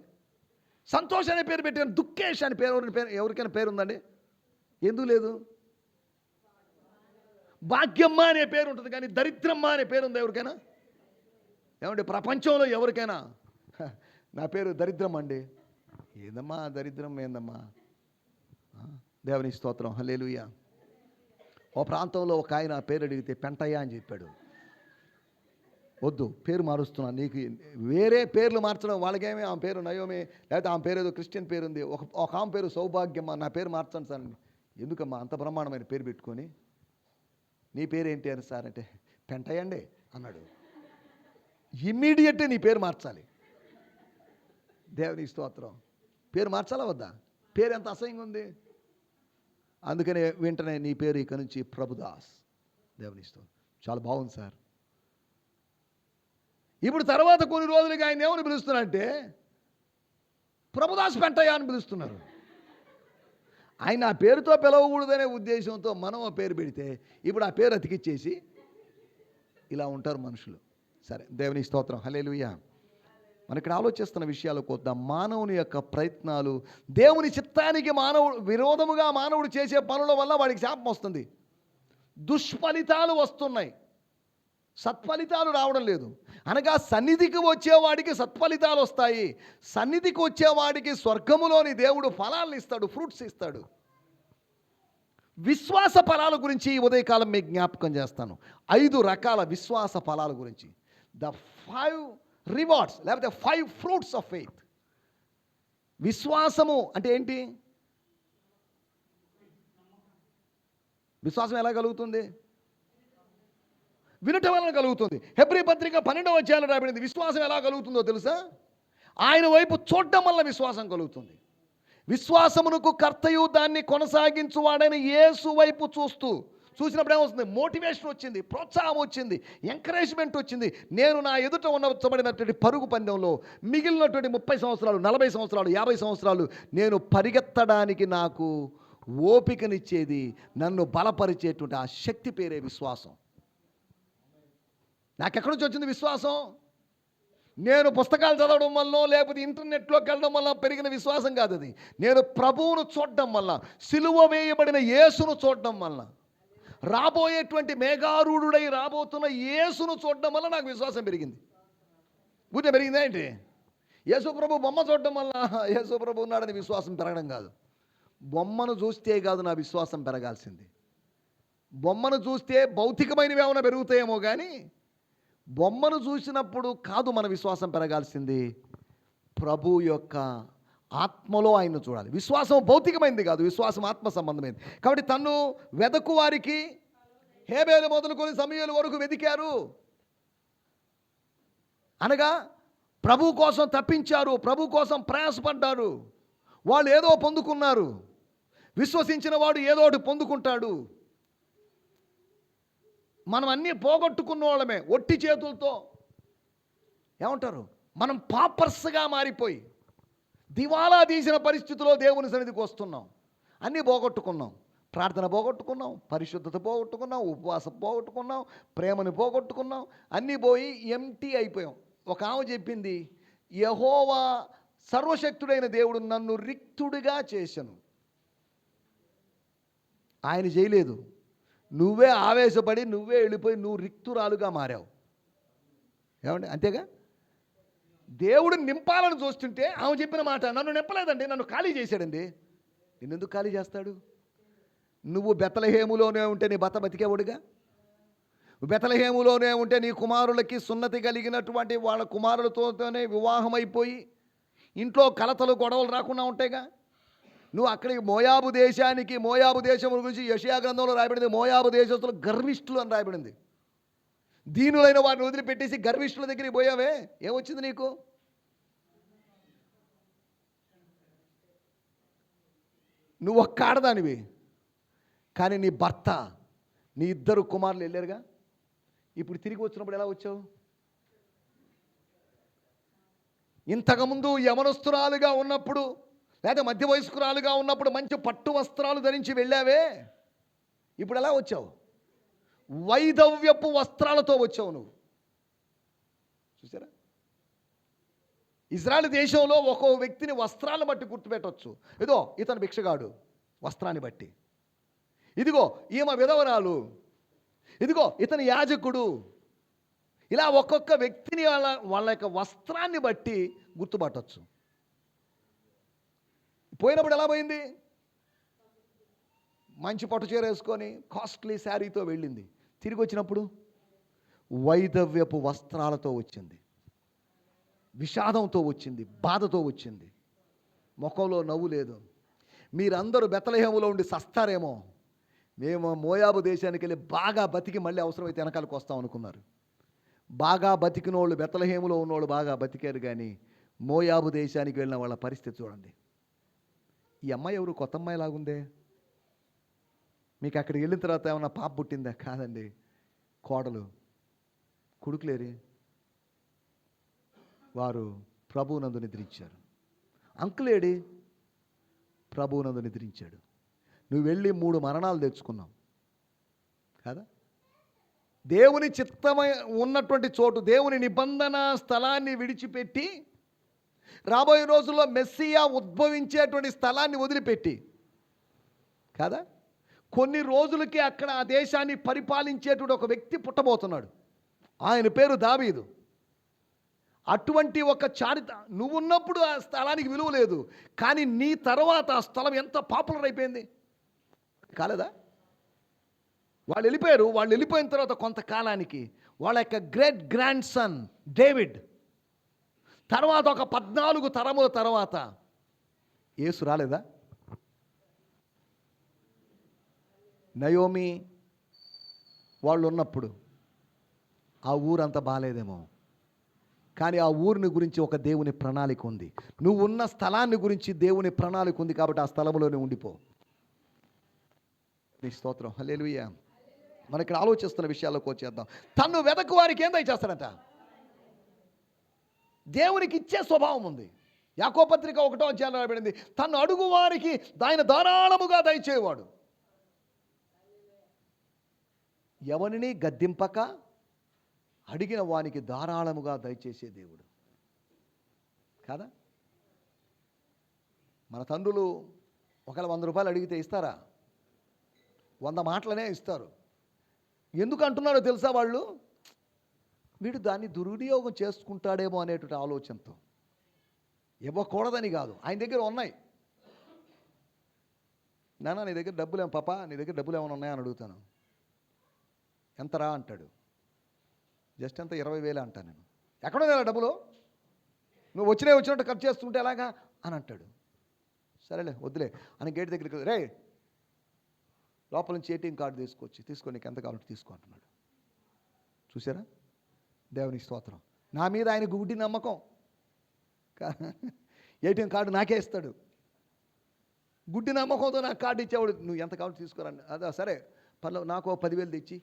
సంతోష్ అనే పేరు పెట్టారు, దుఃఖేష్ అనే పేరు ఎవరికైనా పేరు ఉందండి? ఎందుకు లేదు? భాగ్యమ్మ అనే పేరు ఉంటుంది కానీ దరిద్రమ్మ అనే పేరు ఉంది ఎవరికైనా? ఏమండి? ప్రపంచంలో ఎవరికైనా నా పేరు దరిద్రం అండి. ఏందమ్మా దరిద్రం? ఏందమ్మా? దేవుని స్తోత్రం, హల్లెలూయా. ఓ ప్రాంతంలో ఒక ఆయన పేరు అడిగితే పెంటయ్య అని చెప్పాడు. వద్దు, పేరు మారుస్తున్నా, నీకు వేరే పేర్లు మార్చడం. వాళ్ళకేమే ఆమె పేరు నయోమి, లేకపోతే ఆమె పేరు ఏదో క్రిస్టియన్ పేరు ఉంది, ఒక ఆమె పేరు సౌభాగ్యమ్మ, నా పేరు మార్చండి సార్. ఎందుకమ్మా అంత బ్రహ్మాండమైన పేరు పెట్టుకొని? నీ పేరేంటి అని సార్ అంటే పెంటయ్యండి అన్నాడు. ఇమ్మీడియట్గా నీ పేరు మార్చాలి. దేవుని స్తోత్రం. పేరు మార్చాలా వద్దా? పేరు ఎంత అసహ్యంగా ఉంది. అందుకనే వెంటనే నీ పేరు ఇక నుంచి ప్రభుదాస్. దేవుని స్తోత్రం. చాలా బాగుంది సార్. ఇప్పుడు తర్వాత కొన్ని రోజులకి ఆయన ఏమని పిలుస్తున్నారంటే ప్రభుదాస్ పెంటయ్య అని పిలుస్తున్నారు. ఆయన ఆ పేరుతో పిలవకూడదనే ఉద్దేశంతో మనం ఆ పేరు పెడితే ఇప్పుడు ఆ పేరు అతికిచ్చేసి ఇలా ఉంటారు మనుషులు. సరే, దేవుని స్తోత్రం, హల్లెలూయా. మన ఇక్కడ ఆలోచిస్తున్న విషయాలు కొద్దాం. మానవుని యొక్క ప్రయత్నాలు దేవుని చిత్తానికి విరోధముగా మానవుడు చేసే పనుల వల్ల వాడికి శాపం వస్తుంది. దుష్ఫలితాలు వస్తున్నాయి, సత్ఫలితాలు రావడం లేదు. అనగా సన్నిధికి వచ్చేవాడికి సత్ఫలితాలు వస్తాయి. సన్నిధికి వచ్చేవాడికి స్వర్గములోని దేవుడు ఫలాలను ఇస్తాడు, ఫ్రూట్స్ ఇస్తాడు. విశ్వాస ఫలాల గురించి ఈ ఉదయకాలం మీకు జ్ఞాపకం చేస్తాను. 5 రకాల విశ్వాస ఫలాల గురించి. ద 5 రివార్డ్స్ లేకపోతే 5 ఫ్రూట్స్ ఆఫ్ ఫెయిత్. విశ్వాసము అంటే ఏంటి? విశ్వాసం ఎలా కలుగుతుంది? వినటం వలన కలుగుతుంది. హెబ్రీ పత్రిక 12వ అధ్యాయంలో రాబడింది. విశ్వాసం ఎలా కలుగుతుందో తెలుసా? ఆయన వైపు చూడడం వల్ల విశ్వాసం కలుగుతుంది. విశ్వాసమునకు కర్తయు దాన్ని కొనసాగించువాడైన యేసు వైపు చూసినప్పుడు ఏమవుతుంది? మోటివేషన్ వచ్చింది, ప్రోత్సాహం వచ్చింది, ఎంకరేజ్మెంట్ వచ్చింది. నేను నా ఎదుట ఉన్నబడినటువంటి పరుగు పందెంలో మిగిలినటువంటి 30 సంవత్సరాలు, 40 సంవత్సరాలు, 50 సంవత్సరాలు నేను పరిగెత్తడానికి నాకు ఓపికనిచ్చేది, నన్ను బలపరిచేటువంటి ఆ శక్తి పేరే విశ్వాసం. నాకెక్కడి నుంచి వచ్చింది విశ్వాసం? నేను పుస్తకాలు చదవడం వల్ల లేకపోతే ఇంటర్నెట్లోకి వెళ్ళడం వల్ల పెరిగిన విశ్వాసం కాదు అది. నేను ప్రభువును చూడడం వల్ల, సిలువ వేయబడిన యేసును చూడడం వల్ల, రాబోయేటువంటి మేఘారూఢుడై రాబోతున్న యేసును చూడడం వల్ల నాకు విశ్వాసం పెరిగింది. ఊరికే పెరిగిందా ఏంటి? యేసు ప్రభు బొమ్మ చూడడం వల్ల యేసు ప్రభు ఉన్నాడని విశ్వాసం పెరగడం కాదు. బొమ్మను చూస్తే కాదు నా విశ్వాసం పెరగాల్సింది. బొమ్మను చూస్తే భౌతికమైనవి ఏమైనా పెరుగుతాయేమో కానీ బొమ్మను చూసినప్పుడు కాదు మన విశ్వాసం పెరగాల్సింది. ప్రభు యొక్క ఆత్మలో ఆయన్ను చూడాలి. విశ్వాసం భౌతికమైనది కాదు, విశ్వాసం ఆత్మ సంబంధమైనది. కాబట్టి తన్ను వెదకు వారికి హేబేలు మొదలుకొని సమూయేలు వరకు వెదికారు. అనగా ప్రభు కోసం తప్పించారు, ప్రభు కోసం ప్రయాసపడ్డారు. వాళ్ళు ఏదో పొందుకున్నారు. విశ్వసించిన వాడు ఏదో ఒకటి పొందుకుంటాడు. మనం అన్నీ పోగొట్టుకున్న వాళ్ళమే, ఒట్టి చేతులతో. ఏమంటారు? మనం పాపర్స్గా మారిపోయి దివాలా తీసిన పరిస్థితిలో దేవుని సన్నిధికి వస్తున్నాం. అన్నీ పోగొట్టుకున్నాం. ప్రార్థన పోగొట్టుకున్నాం, పరిశుద్ధత పోగొట్టుకున్నాం, ఉపవాసం పోగొట్టుకున్నాం, ప్రేమను పోగొట్టుకున్నాం. అన్నీ పోయి ఎంటీ అయిపోయాం. ఒక ఆమె చెప్పింది, యెహోవా సర్వశక్తుడైన దేవుడు నన్ను రిక్తుడిగా చేశను. ఆయన చేయలేదు. నువ్వే ఆవేశపడి నువ్వే వెళ్ళిపోయి నువ్వు రిక్తురాలుగా మారావు. ఏమండి? అంతేగా. దేవుడు నింపాలని చూస్తుంటే ఆమె చెప్పిన మాట, నన్ను నింపలేదండి, నన్ను ఖాళీ చేశాడండి. నిన్నెందుకు ఖాళీ చేస్తాడు? నువ్వు బెత్లెహేములోనే ఉంటే నీ భర్త బతికేవాడుగా. బెత్లెహేములోనే ఉంటే నీ కుమారులకి సున్నతి కలిగినటువంటి వాళ్ళ కుమారులతోనే వివాహం అయిపోయి ఇంట్లో కలతలు గొడవలు రాకుండా ఉంటాయిగా. నువ్వు అక్కడికి మోయాబు దేశం గురించి యెషయా గ్రంథంలో రాయబడింది. మోయాబు దేశస్తులు గర్విష్ఠులు అని రాయబడింది. దీనులైన వారిని వదిలిపెట్టేసి గర్విష్ఠుల దగ్గరికి పోయావే, ఏమొచ్చింది నీకు? నువ్వు ఒక్క ఆడదానివి, కానీ నీ భర్త, నీ ఇద్దరు కుమారులు వెళ్ళారుగా. ఇప్పుడు తిరిగి వచ్చినప్పుడు ఎలా వచ్చావు? ఇంతకుముందు యవనస్తురాలుగా ఉన్నప్పుడు లేదా మధ్య వయస్కురాలుగా ఉన్నప్పుడు మంచి పట్టు వస్త్రాలు ధరించి వెళ్ళావే, ఇప్పుడు ఎలా వచ్చావు? వైధవ్యపు వస్త్రాలతో వచ్చావు నువ్వు. చూసారా? ఇజ్రాయెల్ దేశంలో ఒక్కో వ్యక్తిని వస్త్రాలను బట్టి గుర్తుపెట్టవచ్చు. ఇదో ఇతను భిక్షగాడు వస్త్రాన్ని బట్టి, ఇదిగో ఈమె విధవరాలు, ఇదిగో ఇతను యాజకుడు. ఇలా ఒక్కొక్క వ్యక్తిని వాళ్ళ యొక్క వస్త్రాన్ని బట్టి గుర్తుపట్టవచ్చు. పోయినప్పుడు ఎలా పోయింది? మంచి పట్టు చీర వేసుకొని కాస్ట్లీ శారీతో వెళ్ళింది. తిరిగి వచ్చినప్పుడు వైధవ్యపు వస్త్రాలతో వచ్చింది, విషాదంతో వచ్చింది, బాధతో వచ్చింది. ముఖంలో నవ్వు లేదు. మీరందరూ బెత్లెహేములో ఉండి సస్తారేమో, మేము మోయాబు దేశానికి వెళ్ళి బాగా బతికి మళ్ళీ అవసరమైతే వెనకాలకు వస్తాం అనుకున్నారు. బాగా బతికిన వాళ్ళు, బెత్లెహేములో ఉన్నవాళ్ళు బాగా బతికారు, కానీ మోయాబు దేశానికి వెళ్ళిన వాళ్ళ పరిస్థితి చూడండి. ఈ అమ్మాయి ఎవరు? కొత్త అమ్మాయి లాగుందే. మీకు అక్కడికి వెళ్ళిన తర్వాత ఏమన్నా పాప పుట్టిందా? కాదండి, కోడలు. కొడుకులేరి వారు ప్రభువునందు నిద్రించారు. అంకులేడి? ప్రభువునందు నిద్రించాడు. నువ్వు వెళ్ళి 3 మరణాలు తెచ్చుకున్నావు కదా. దేవుని చిత్తమై ఉన్నటువంటి చోటు, దేవుని నిబంధన స్థలాన్ని విడిచిపెట్టి, రాబోయే రోజుల్లో మెస్సియా ఉద్భవించేటువంటి స్థలాన్ని వదిలిపెట్టి కదా, కొన్ని రోజులకి అక్కడ ఆ దేశాన్ని పరిపాలించేటువంటి ఒక వ్యక్తి పుట్టబోతున్నాడు. ఆయన పేరు దావీదు. అటువంటి ఒక చారిత, నువ్వున్నప్పుడు ఆ స్థలానికి విలువ లేదు, కానీ నీ తర్వాత ఆ స్థలం ఎంత పాపులర్ అయిపోయింది కాలేదా? వాళ్ళు వెళ్ళిపోయారు. వాళ్ళు వెళ్ళిపోయిన తర్వాత కొంతకాలానికి వాళ్ళ యొక్క గ్రేట్ గ్రాండ్ సన్ డేవిడ్, తర్వాత ఒక 14 తరముల తర్వాత యేసు రాలేదా? నయోమి వాళ్ళు ఉన్నప్పుడు ఆ ఊరంత బాలేదేమో, కానీ ఆ ఊరిని గురించి ఒక దేవుని ప్రణాళిక ఉంది. నువ్వు ఉన్న స్థలాన్ని గురించి దేవుని ప్రణాళిక ఉంది, కాబట్టి ఆ స్థలంలోనే ఉండిపో. నీ స్తోత్రం, హల్లెలూయా. మన ఇక్కడ ఆలోచిస్తున్న విషయాల్లోకి వచ్చేద్దాం. తన్ను వెదకు వారికి ఏం దయచేస్తాడంట? దేవునికి ఇచ్చే స్వభావం ఉంది. యాకోబు పత్రిక 1వ అధ్యాయంలో రాయబడింది, తన్ను అడుగు వారికి ఆయన ధారాళముగా దయచేవాడు. ఎవరిని గద్దింపక అడిగిన వానికి ధారాళముగా దయచేసే దేవుడు కాదా. మన తండ్రులు ఒకవేళ 100 రూపాయలు అడిగితే ఇస్తారా? 100 మాటలనే ఇస్తారు. ఎందుకు అంటున్నారో తెలుసా? వాళ్ళు, వీడు దాన్ని దుర్వినియోగం చేసుకుంటాడేమో అనేటువంటి ఆలోచనతో. ఇవ్వకూడదని కాదు, ఆయన దగ్గర ఉన్నాయి. నాన్న నీ దగ్గర డబ్బులు ఏమో, పాప నీ దగ్గర డబ్బులు ఏమైనా ఉన్నాయని అడుగుతాను. ఎంతరా అంటాడు. జస్ట్ ఎంత? 20,000 అంటాను నేను. ఎక్కడో లేదా డబ్బులు? నువ్వు వచ్చినట్టు ఖర్చు చేస్తుంటే ఎలాగా అని అంటాడు. సరేలే వద్దులే అని గేట్ దగ్గరికి, రే లోపల నుంచి ఏటీఎం కార్డు తీసుకో, నీకు ఎంత కావాలంటే తీసుకో అంటున్నాడు. చూసారా? దేవునికి స్తోత్రం. నా మీద ఆయన గుడ్డి నమ్మకం. ఏటీఎం కార్డు నాకే ఇస్తాడు. గుడ్డి నమ్మకంతో నాకు కార్డు ఇచ్చేవాడు. నువ్వు ఎంత కావాలంటే తీసుకోరండి. అదా సరే పర్లేదు, నాకు 10,000 తెచ్చి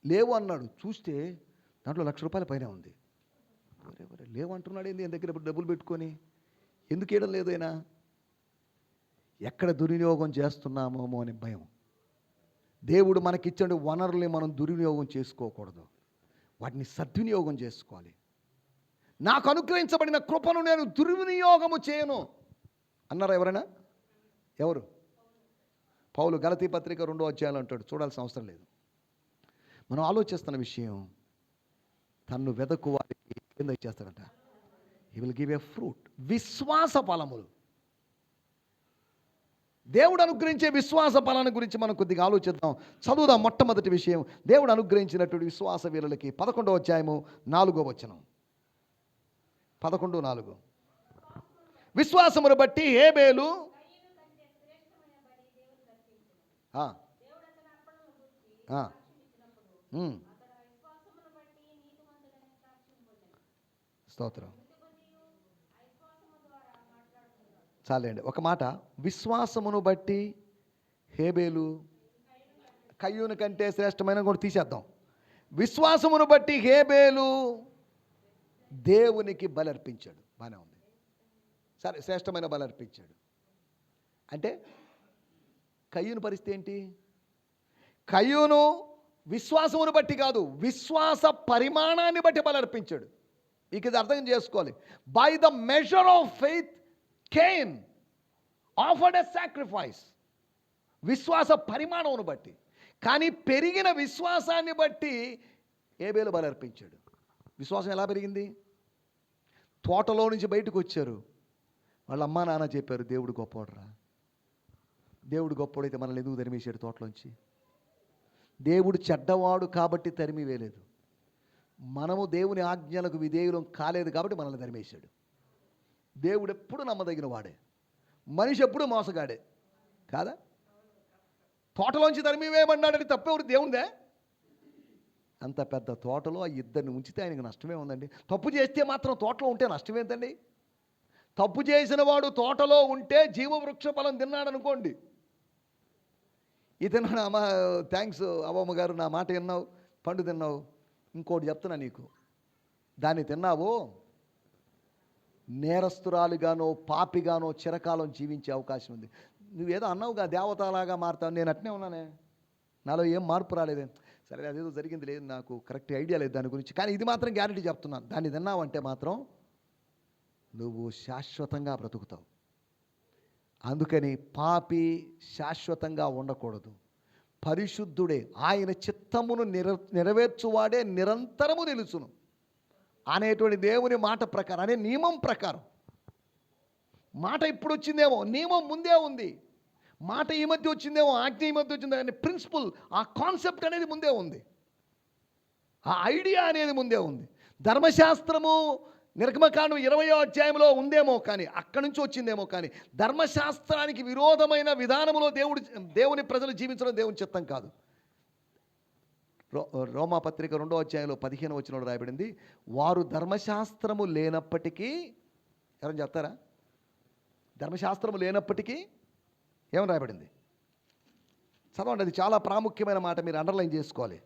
లేవు అన్నాడు. చూస్తే దాంట్లో 1,00,000 రూపాయల పైన ఉంది. లేవు అంటున్నాడు ఏంది? ఆయన దగ్గర డబ్బులు పెట్టుకొని ఎందుకు ఇవ్వడం లేదు? అయినా ఎక్కడ దుర్వినియోగం చేస్తున్నామో అని భయం. దేవుడు మనకిచ్చే వనరుల్ని మనం దుర్వినియోగం చేసుకోకూడదు, వాటిని సద్వినియోగం చేసుకోవాలి. నాకు అనుగ్రహించబడిన కృపను నేను దుర్వినియోగము చేయను అన్నారా ఎవరైనా? ఎవరు? పౌలు గలతీ పత్రిక 2వ అధ్యాయంలో అంటాడు, చూడాల్సిన అవసరం లేదు. మనం ఆలోచిస్తున్న విషయం, తన్ను వెదకు వారికి కింద ఇచ్చేస్తాడట. He will give a fruit. విశ్వాస ఫలములు. దేవుడు అనుగ్రహించే విశ్వాస ఫలాన్ని గురించి మనం కొద్దిగా ఆలోచిద్దాం. చదువుదాం. మొట్టమొదటి విషయం, దేవుడు అనుగ్రహించినటువంటి విశ్వాస వీరులకి 11వ అధ్యాయము 4వ వచనం. 11:4. విశ్వాసమును బట్టి హేబేలు స్తోత్రం. చాలండి. ఒక మాట, విశ్వాసమును బట్టి హేబేలు కయ్యూను కంటే శ్రేష్టమైన కూడా తీసేద్దాం. విశ్వాసమును బట్టి హేబేలు దేవునికి బలర్పించాడు. బాగానే ఉంది. సరే, శ్రేష్టమైన బలర్పించాడు అంటే కయ్యూను పరిస్థితి ఏంటి? కయ్యూను విశ్వాసమును బట్టి కాదు, విశ్వాస పరిమాణాన్ని బట్టి బలర్పించాడు. ఇక ఇది అర్థం చేసుకోవాలి. By the measure of faith can afford a sacrifice. విశ్వాస పరిమాణమును బట్టి. కానీ పెరిగిన విశ్వాసాన్ని బట్టి హేబేలు బలర్పించాడు. విశ్వాసం ఎలా పెరిగింది? తోటలో నుంచి బయటకు వచ్చారు. వాళ్ళ అమ్మా నాన్న చెప్పారు, దేవుడు గొప్పవాడురా. దేవుడు గొప్పవాడైతే మనల్ని ఎందుకు తరిమేశాడు తోటలోంచి? దేవుడు చెడ్డవాడు కాబట్టి తరిమి వేయలేదు. మనము దేవుని ఆజ్ఞలకు విధేయులం కాలేదు కాబట్టి మనల్ని తరిమేశాడు. దేవుడు ఎప్పుడు నమ్మదగిన వాడే, మనిషి ఎప్పుడు మోసగాడే కాదా? తోటలోంచి తరిమి వేయమన్నాడని తప్పెవరు? దేవునిదే. అంత పెద్ద తోటలో ఆ ఇద్దరిని ఉంచితే ఆయనకు నష్టమే ఉందండి. తప్పు చేస్తే మాత్రం తోటలో ఉంటే నష్టమేంతండి? తప్పు చేసిన వాడు తోటలో ఉంటే జీవవృక్ష ఫలం తిన్నాడు అనుకోండి. ఇతను అమ్మా థ్యాంక్స్ అవ్వమ్మ గారు, నా మాట విన్నావు, పండు తిన్నావు. ఇంకోటి చెప్తున్నా నీకు, దాన్ని తిన్నావు నేరస్తురాలుగానో పాపిగానో చిరకాలం జీవించే అవకాశం ఉంది. నువ్వేదో అన్నావుగా దేవతలాగా మారుతావు. నేను అట్నే ఉన్నానే, నాలో ఏం మార్పు రాలేదే. సరే, అదేదో జరిగింది, లేదు నాకు కరెక్ట్ ఐడియా లేదు దాని గురించి. కానీ ఇది మాత్రం గ్యారెంటీ చెప్తున్నాను, దాన్ని తిన్నావంటే మాత్రం నువ్వు శాశ్వతంగా బ్రతుకుతావు. అందుకని పాపి శాశ్వతంగా ఉండకూడదు. పరిశుద్ధుడే, ఆయన చిత్తమును నెరవేర్చువాడే నిరంతరము నిలుచును అనేటువంటి దేవుని మాట ప్రకారం, అనే నియమం ప్రకారం. మాట ఇప్పుడు వచ్చిందేమో, నియమం ముందే ఉంది. మాట ఈ మధ్య వచ్చిందేమో, ఆజ్ఞ ఈ మధ్య వచ్చింది. అనే ప్రిన్సిపల్, ఆ కాన్సెప్ట్ అనేది ముందే ఉంది. ఆ ఐడియా అనేది ముందే ఉంది. ధర్మశాస్త్రము నిర్గమకాండం 20వ అధ్యాయంలో ఉందేమో, కానీ అక్కడి నుంచి వచ్చిందేమో, కానీ ధర్మశాస్త్రానికి విరోధమైన విధానంలో దేవుని ప్రజలు జీవించడం దేవుని చిత్తం కాదు. రోమాపత్రిక 2వ అధ్యాయంలో 15వ వచనంలో రాయబడింది, వారు ధర్మశాస్త్రము లేనప్పటికీ, ఎవరైనా చెప్తారా? ధర్మశాస్త్రము లేనప్పటికీ ఏమని రాయబడింది? చదవండి, అది చాలా ప్రాముఖ్యమైన మాట, మీరు అండర్లైన్ చేసుకోవాలి.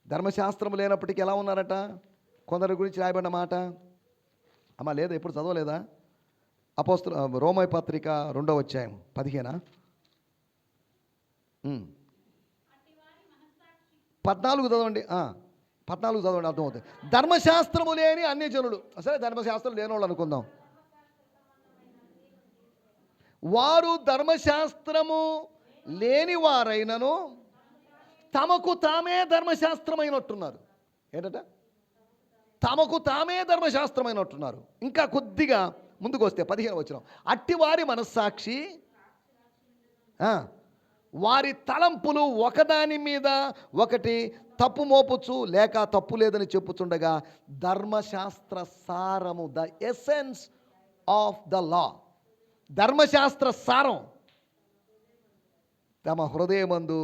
ధర్మశాస్త్రము లేనప్పటికీ ఎలా ఉన్నారట? కొందరి గురించి రాయబడిన మాట అమ్మా, లేదా ఎప్పుడు చదవలేదా? రోమా పత్రిక 2వ అధ్యాయం 15 14 చదవండి. 14 చదవండి, అర్థమవుతుంది. ధర్మశాస్త్రము లేని అన్ని జనులు, సరే ధర్మశాస్త్రం లేని వాళ్ళు అనుకుందాం, వారు ధర్మశాస్త్రము లేని వారైనను తమకు తామే ధర్మశాస్త్రమైనట్టున్నారు. ఏంటట? తమకు తామే ధర్మశాస్త్రమైనట్టున్నారు. ఇంకా కొద్దిగా ముందుకు వస్తే 15వ వచనం, అట్టివారి మనస్సాక్షి వారి తలంపులు ఒకదాని మీద ఒకటి తప్పు మోపుచు లేక తప్పు లేదని చెప్పుచుండగా ధర్మశాస్త్ర సారము, the essence of the law, ధర్మశాస్త్ర సారం తమ హృదయమందు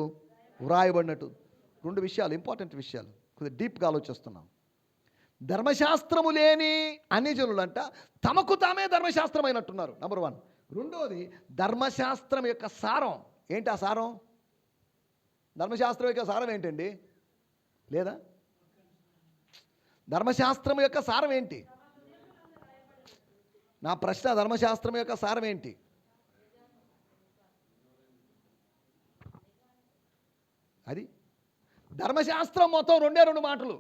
వ్రాయబడినట్టు. 2 విషయాలు, ఇంపార్టెంట్ విషయాలు, కొద్దిగా డీప్గా ఆలోచిస్తున్నాం. ధర్మశాస్త్రము లేని అన్ని జనులంట తమకు తామే ధర్మశాస్త్రమైనట్టున్నారు, నెంబర్ 1. రెండోది, ధర్మశాస్త్రం యొక్క సారం ఏంటి? ఆ సారం, ధర్మశాస్త్రం యొక్క సారం ఏంటండి? లేదా ధర్మశాస్త్రం యొక్క సారం ఏంటి? నా ప్రశ్న, ధర్మశాస్త్రం యొక్క సారం ఏంటి? అది ధర్మశాస్త్రం మొత్తం 2 మాటలు.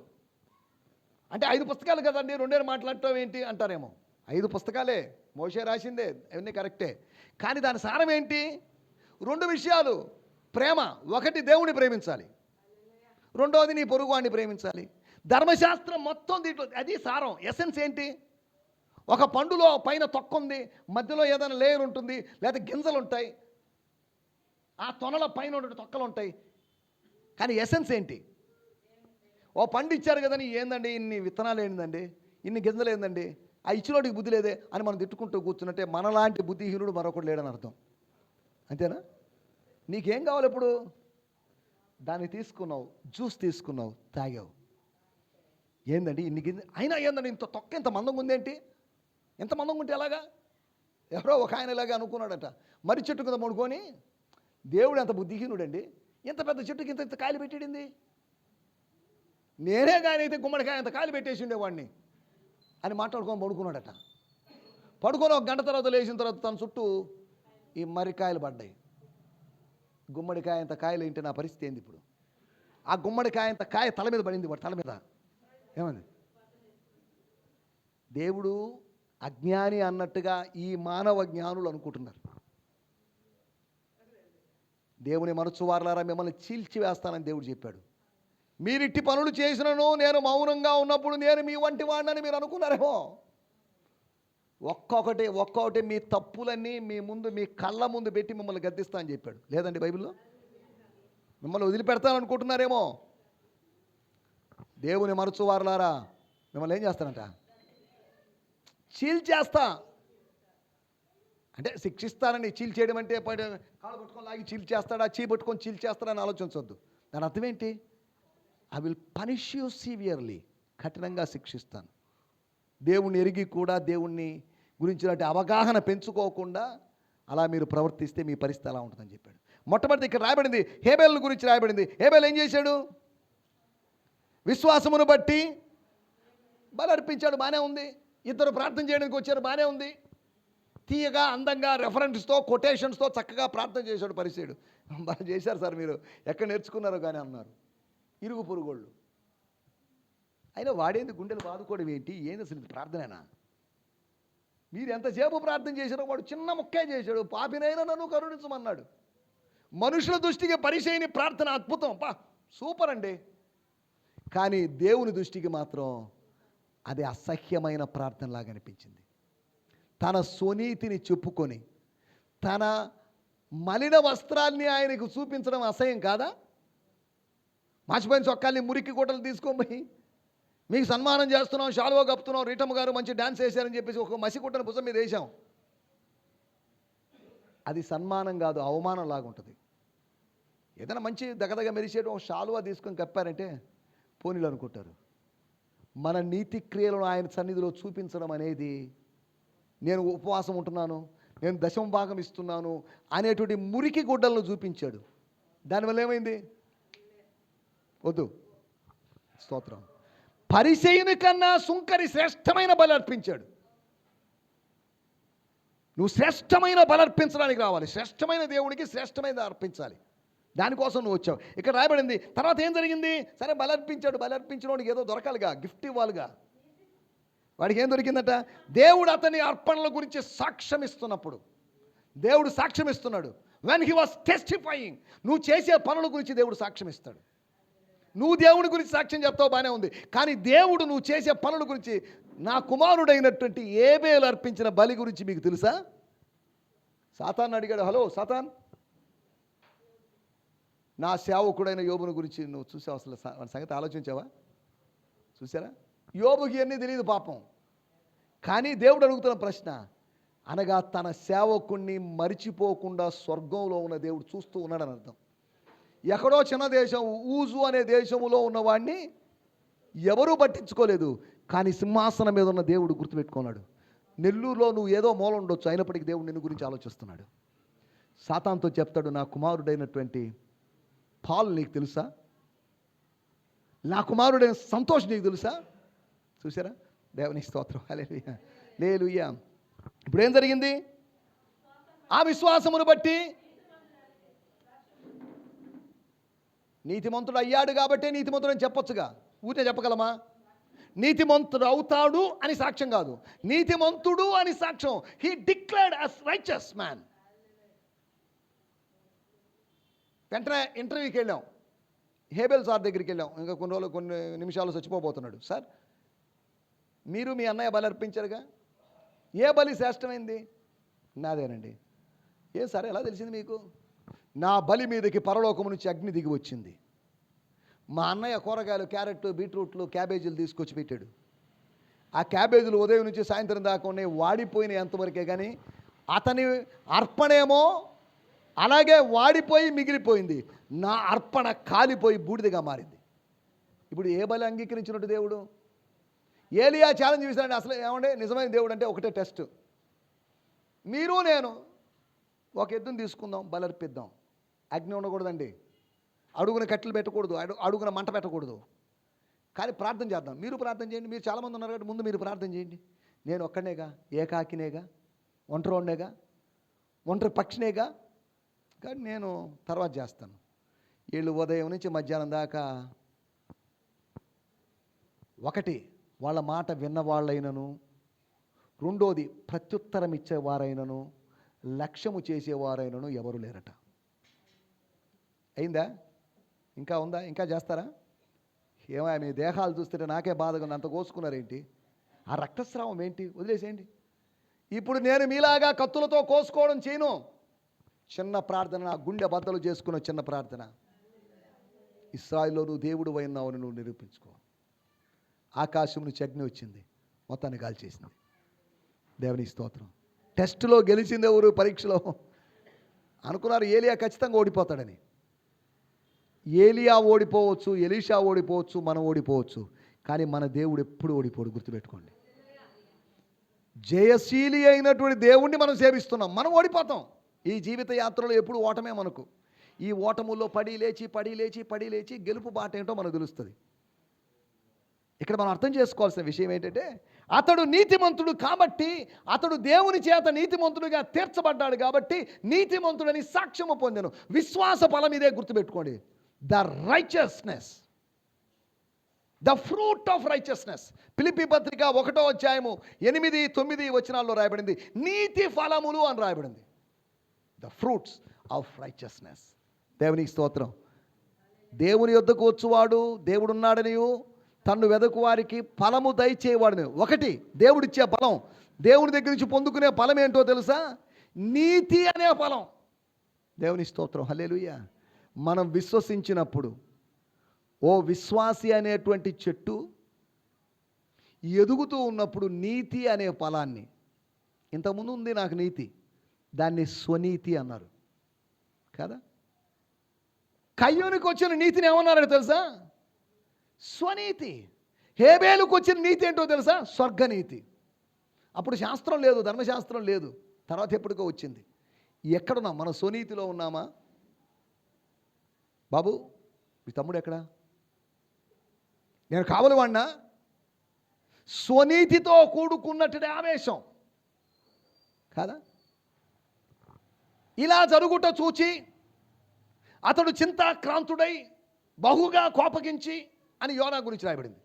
అంటే 5 పుస్తకాలు కదండి, రెండే మాట్లాడటం ఏంటి అంటారేమో. 5 పుస్తకాలే, మోషే రాసిందే, అవన్నీ కరెక్టే. కానీ దాని సారం ఏంటి? 2 విషయాలు. ప్రేమ, ఒకటి దేవుని ప్రేమించాలి, రెండోది నీ పొరుగువాడిని ప్రేమించాలి. ధర్మశాస్త్రం మొత్తం దీంట్లో అది సారం. ఎసెన్స్ ఏంటి? ఒక పండులో పైన తొక్క ఉంది, మధ్యలో ఏదైనా లేయర్ ఉంటుంది, లేదా గింజలు ఉంటాయి, ఆ తొనల పైన ఉన్న తొక్కలు ఉంటాయి. కానీ ఎసెన్స్ ఏంటి? ఓ పండు ఇచ్చారు కదని ఏందండి ఇన్ని విత్తనాలు ఏందండి, ఇన్ని గింజలు ఏందండి, ఆ ఇచ్చినోటికి బుద్ధి లేదే అని మనం తిట్టుకుంటూ కూర్చున్నట్టే మనలాంటి బుద్ధిహీనుడు మరొకటి లేడని అర్థం. అంతేనా? నీకేం కావాలి ఇప్పుడు? దాన్ని తీసుకున్నావు, జ్యూస్ తీసుకున్నావు, తాగావు. ఏందండి ఇన్ని గింజ అయినా ఏందండి ఇంత తొక్క ఇంత మందంగా ఉందేంటి, ఎంత మందంగా ఉంటే ఎలాగా? ఎవరో ఒక ఆయన ఇలాగే అనుకున్నాడట. మరి చెట్టు కింద పడుకొని, దేవుడు ఎంత బుద్ధిహీనుడండి, ఇంత పెద్ద చెట్టుకి ఇంత ఇంత కాయలు పెట్టాడింది, నేనే కానీ అయితే గుమ్మడికాయ అంత కాయలు పెట్టేసి ఉండేవాడిని అని మాట్లాడుకొని పడుకున్నాడట. పడుకొని 1 గంట తర్వాత లేచిన తర్వాత తన చుట్టూ ఈ మర్రికాయలు పడ్డాయి. గుమ్మడికాయ అంత కాయలు ఏంటి నా పరిస్థితి ఏంది ఇప్పుడు? ఆ గుమ్మడికాయ అంత కాయ తల మీద పడింది, వాడు తల మీద. ఏమంది? దేవుడు అజ్ఞాని అన్నట్టుగా ఈ మానవ జ్ఞానులు అనుకుంటున్నారు. దేవుని మనసువారలారా మిమ్మల్ని చీల్చి వేస్తానని దేవుడు చెప్పాడు. మీరిట్టి పనులు చేసినను నేను మౌనంగా ఉన్నప్పుడు నేను మీ వంటి వాడినని మీరు అనుకున్నారేమో. ఒక్కొక్కటి మీ తప్పులన్నీ మీ ముందు, మీ కళ్ళ ముందు పెట్టి మిమ్మల్ని గద్దిస్తా అని చెప్పాడు. లేదండి బైబిల్లో? మిమ్మల్ని వదిలిపెడతాను అనుకుంటున్నారేమో. దేవుని మనసువారలారా మిమ్మల్ని ఏం చేస్తానంట? చీల్చేస్తా. అంటే శిక్షిస్తానని, చీల్చేయడం అంటే కాళ్ళు పట్టుకొని లాగి చీల్చేస్తాడా, చీ పట్టుకొని చీల్చేస్తాడని ఆలోచించవద్దు. దాని అర్థం ఏంటి? I will punish you severely, కఠినంగా శిక్షిస్తాను. దేవుణ్ణి ఎరిగి కూడా దేవుణ్ణి గురించినట్టు అవగాహన పెంచుకోకుండా అలా మీరు ప్రవర్తిస్తే మీ పరిస్థితి ఎలా ఉంటుందని చెప్పాడు. మొట్టమొదటి ఇక్కడ రాయబడింది, హేబేలు గురించి రాయబడింది. హేబేలు ఏం చేశాడు? విశ్వాసమును బట్టి బలి అర్పించాడు, బాగానే ఉంది. ఇద్దరు ప్రార్థన చేయడానికి వచ్చారు, బాగానే ఉంది. తీయగా, అందంగా, రెఫరెన్స్తో, కొటేషన్స్తో చక్కగా ప్రార్థన చేశాడు పరిసయ్యుడు. బాగా చేశారు సార్, మీరు ఎక్కడ నేర్చుకున్నారో కానీ అన్నారు ఇరుగు పొరుగోళ్ళు. అయినా వాడేంది గుండెలు బాదుకోవడం ఏంటి, ఏంది అసలు ప్రార్థనేనా? మీరు ఎంతసేపు ప్రార్థన చేశారో వాడు చిన్న ముక్కే చేశాడు. పాపినైనా నన్ను కరుణించమన్నాడు. మనుషుల దృష్టికి పరిచయని ప్రార్థన అద్భుతం, సూపర్ అండి. కానీ దేవుని దృష్టికి మాత్రం అది అసహ్యమైన ప్రార్థనలాగా అనిపించింది. తన స్వనీతిని చెప్పుకొని తన మలిన వస్త్రాల్ని ఆయనకు చూపించడం అసహ్యం కాదా? మాచిపోయిన చొక్కాల్ని మురికి గుట్టలు తీసుకొని మీకు సన్మానం చేస్తున్నాం, శాలువా కప్పుతున్నాం, రీటమ్మ గారు మంచి డ్యాన్స్ వేశారని చెప్పేసి ఒక మసి గుట్టను భుజం మీద వేసాం. అది సన్మానం కాదు, అవమానం లాగా ఉంటుంది. ఏదైనా మంచి దగదగ మెరిసేయడం ఒక శాలువా తీసుకొని కప్పారంటే పోనీలు అనుకుంటారు. మన నీతి క్రియలను ఆయన సన్నిధిలో చూపించడం అనేది, నేను ఉపవాసం ఉంటున్నాను, నేను దశమ భాగం ఇస్తున్నాను అనేటువంటి మురికి గుడ్డలను చూపించాడు. దానివల్ల ఏమైంది? వద్దు, స్తోత్రం. పరిచయుని కన్నా సుంకరి శ్రేష్టమైన బలి అర్పించాడు. నువ్వు శ్రేష్టమైన బలి అర్పించడానికి రావాలి, శ్రేష్టమైన దేవుడికి శ్రేష్టమైన అర్పించాలి. దానికోసం నువ్వు వచ్చావు. ఇక్కడ రాయబడింది. తర్వాత ఏం జరిగింది? సరే బలి అర్పించాడు, బలి అర్పించిన వాడికి ఏదో దొరకాలిగా, గిఫ్ట్ ఇవ్వాలిగా. వాడికి ఏం దొరికిందట? దేవుడు అతని అర్పణల గురించి సాక్ష్యం ఇస్తున్నప్పుడు, దేవుడు సాక్ష్యం ఇస్తున్నాడు. వెన్ హీ వాస్ టెస్టిఫైయింగ్, నువ్వు చేసే పనుల గురించి దేవుడు సాక్ష్యం ఇస్తాడు. నువ్వు దేవుడి గురించి సాక్ష్యం చెప్తావు, బాగానే ఉంది. కానీ దేవుడు నువ్వు చేసే పనుల గురించి, నా కుమారుడైనటువంటి హేబేలు అర్పించిన బలి గురించి మీకు తెలుసా? సాతాన్ అడిగాడు, హలో సాతాన్, నా సేవకుడైన యోబుని గురించి నువ్వు చూసావు, అసలు సంగతి ఆలోచించావా? చూసారా? యోబుకి అన్నీ తెలియదు పాపం. కానీ దేవుడు అడుగుతున్న ప్రశ్న, అనగా తన సేవకుణ్ణి మరిచిపోకుండా స్వర్గంలో ఉన్న దేవుడు చూస్తూ ఉన్నాడని అర్థం. ఎక్కడో చిన్న దేశం ఊజు అనే దేశంలో ఉన్నవాడిని ఎవరూ పట్టించుకోలేదు, కానీ సింహాసనం మీద ఉన్న దేవుడు గుర్తుపెట్టుకున్నాడు. నెల్లూరులో నువ్వు ఏదో మూల ఉండొచ్చు, అయినప్పటికీ దేవుడు నిన్ను గురించి ఆలోచిస్తున్నాడు. సాతానుతో చెప్తాడు, నా కుమారుడైనటువంటి పాల్ నీకు తెలుసా? నా కుమారుడైన సంతోష్ నీకు తెలుసా? చూసారా? దేవుని స్తోత్రం, హల్లెలూయా, హల్లెలూయా. ఇప్పుడు ఏం జరిగింది? ఆ విశ్వాసమును బట్టి నీతిమంతుడు అయ్యాడు కాబట్టే నీతిమంతుడు అని చెప్పొచ్చుగా, ఊరికే చెప్పగలమా? నీతిమంతుడు అవుతాడు అని సాక్ష్యం కాదు, నీతిమంతుడు అని సాక్ష్యం. He declared as righteous man. వెంటనే ఇంటర్వ్యూకి వెళ్ళాం, హేబెల్ సార్ దగ్గరికి వెళ్ళాం. ఇంకా కొన్ని నిమిషాలు చచ్చిపోబోతున్నాడు. సార్, మీరు మీ అన్నయ్య బలి అర్పించారుగా, ఏ బలి శ్రేష్టమైంది? నాదేనండి. ఏ సార్, ఎలా తెలిసింది మీకు? నా బలి మీదకి పరలోకము నుంచి అగ్ని దిగి వచ్చింది. మా అన్నయ్య కూరగాయలు, క్యారెట్, బీట్రూట్లు, క్యాబేజీలు తీసుకొచ్చి పెట్టాడు. ఆ క్యాబేజీలు ఉదయం నుంచి సాయంత్రం దాకా ఉన్నాయి, వాడిపోయినాయి ఎంతవరకే. కానీ అతని అర్పణేమో అలాగే వాడిపోయి మిగిలిపోయింది. నా అర్పణ కాలిపోయి బూడిదగా మారింది. ఇప్పుడు ఏ బలి అంగీకరించినట్టు దేవుడు? ఏలియా ఛాలెంజ్ చేశాడండి. అసలు ఏమంటే నిజమైన దేవుడు అంటే ఒకటే టెస్ట్. మీరు నేను ఒక ఎద్దును తీసుకుందాం, బలర్పిద్దాం. అగ్ని ఉండకూడదండి, అడుగున కట్టెలు పెట్టకూడదు, అడుగున మంట పెట్టకూడదు. కానీ ప్రార్థన చేద్దాం. మీరు ప్రార్థన చేయండి, మీరు చాలామంది ఉన్నారు కాబట్టి ముందు మీరు ప్రార్థన చేయండి. నేను ఒక్కడనేగా, ఏకాకినేగా, ఒంటరినేగా, ఒంటరి పక్షినేగా, కానీ నేను తర్వాత చేస్తాను. వీళ్ళు ఉదయం నుంచి మధ్యాహ్నం దాకా ఒకటి వాళ్ళ మాట విన్నవాళ్ళైనను, రెండోది ప్రత్యుత్తరం ఇచ్చేవారైనను, లక్ష్యము చేసేవారైనను ఎవరు లేరట. అయిందా? ఇంకా ఉందా? ఇంకా చేస్తారా? ఏమో మీ దేహాలు చూస్తుంటే నాకే బాధగా ఉంది. అంత కోసుకున్నారేంటి? ఆ రక్తస్రావం ఏంటి? వదిలేసేయండి. ఇప్పుడు నేను మీలాగా కత్తులతో కోసుకోవడం చేయను. చిన్న ప్రార్థన, నా గుండె బద్దలు చేసుకున్న చిన్న ప్రార్థన. ఇశ్రాయేలులో నువ్వు దేవుడు అయినావు అని నువ్వు నిరూపించుకో. ఆకాశం నుంచి అగ్ని వచ్చింది, మొత్తాన్ని కాల్చేసింది. దేవుని స్తోత్రం. టెస్టులో గెలిచింది ఎవరు? పరీక్షలో అనుకున్నారు ఏలియా ఖచ్చితంగా ఓడిపోతాడని. ఏలియా ఓడిపోవచ్చు, ఎలీషా ఓడిపోవచ్చు, మనం ఓడిపోవచ్చు, కానీ మన దేవుడు ఎప్పుడు ఓడిపోడు. గుర్తుపెట్టుకోండి. జయశీలి అయినటువంటి దేవుణ్ణి మనం సేవిస్తున్నాం. మనం ఓడిపోతాం. ఈ జీవిత యాత్రలో ఎప్పుడు ఓటమే మనకు. ఈ ఓటముల్లో పడి లేచి గెలుపు బాట ఏంటో మనకు తెలుస్తుంది. ఇక్కడ మనం అర్థం చేసుకోవాల్సిన విషయం ఏంటంటే, అతడు నీతిమంతుడు కాబట్టి, అతడు దేవుని చేత నీతిమంతుడిగా తీర్చబడ్డాడు కాబట్టి నీతిమంతుడని సాక్ష్యము పొందెను. విశ్వాస ఫలం ఇదే, గుర్తుపెట్టుకోండి. The righteousness, the fruit of righteousness. Philippi పత్రిక 1వ అధ్యాయము 8, 9 వచనాల్లో రాయబడింది నీతి ఫలములు అని రాయబడింది. The fruits of righteousness. దేవునికి స్తోత్రం. దేవుని యొద్దకు వచ్చువాడు దేవుడున్నాడనియు, తన్ను వెదకు వారికి ఫలము దయచేవాడు. ఒకటి దేవుడిచ్చే ఫలం, దేవుని దగ్గర నుంచి పొందుకునే ఫలం ఏంటో తెలుసా? నీతి అనే ఫలం. దేవుని స్తోత్రం, హల్లెలూయా. మనం విశ్వసించినప్పుడు, ఓ విశ్వాసి అనేటువంటి చెట్టు ఎదుగుతూ ఉన్నప్పుడు నీతి అనే ఫలాన్ని, ఇంతకుముందు ఉంది నాకు నీతి, దాన్ని స్వనీతి అన్నారు కదా. కయ్యూనికి వచ్చిన నీతిని ఏమన్నారో తెలుసా? స్వనీతి. హేబేలుకు వచ్చిన నీతి ఏంటో తెలుసా? స్వర్గనీతి. అప్పుడు శాస్త్రం లేదు, ధర్మశాస్త్రం లేదు, తర్వాత ఎప్పటికో వచ్చింది. ఎక్కడున్నాం? మన స్వనీతిలో ఉన్నామా? బాబు, మీ తమ్ముడు ఎక్కడా? నేను కావలి వాడినా? స్వనీతితో కూడుకున్నట్టుడే ఆవేశం కాదా? ఇలా జరుగుట చూచి అతడు చింతాక్రాంతుడై బహుగా కోపగించి అని యోనా గురించి రాయబడింది.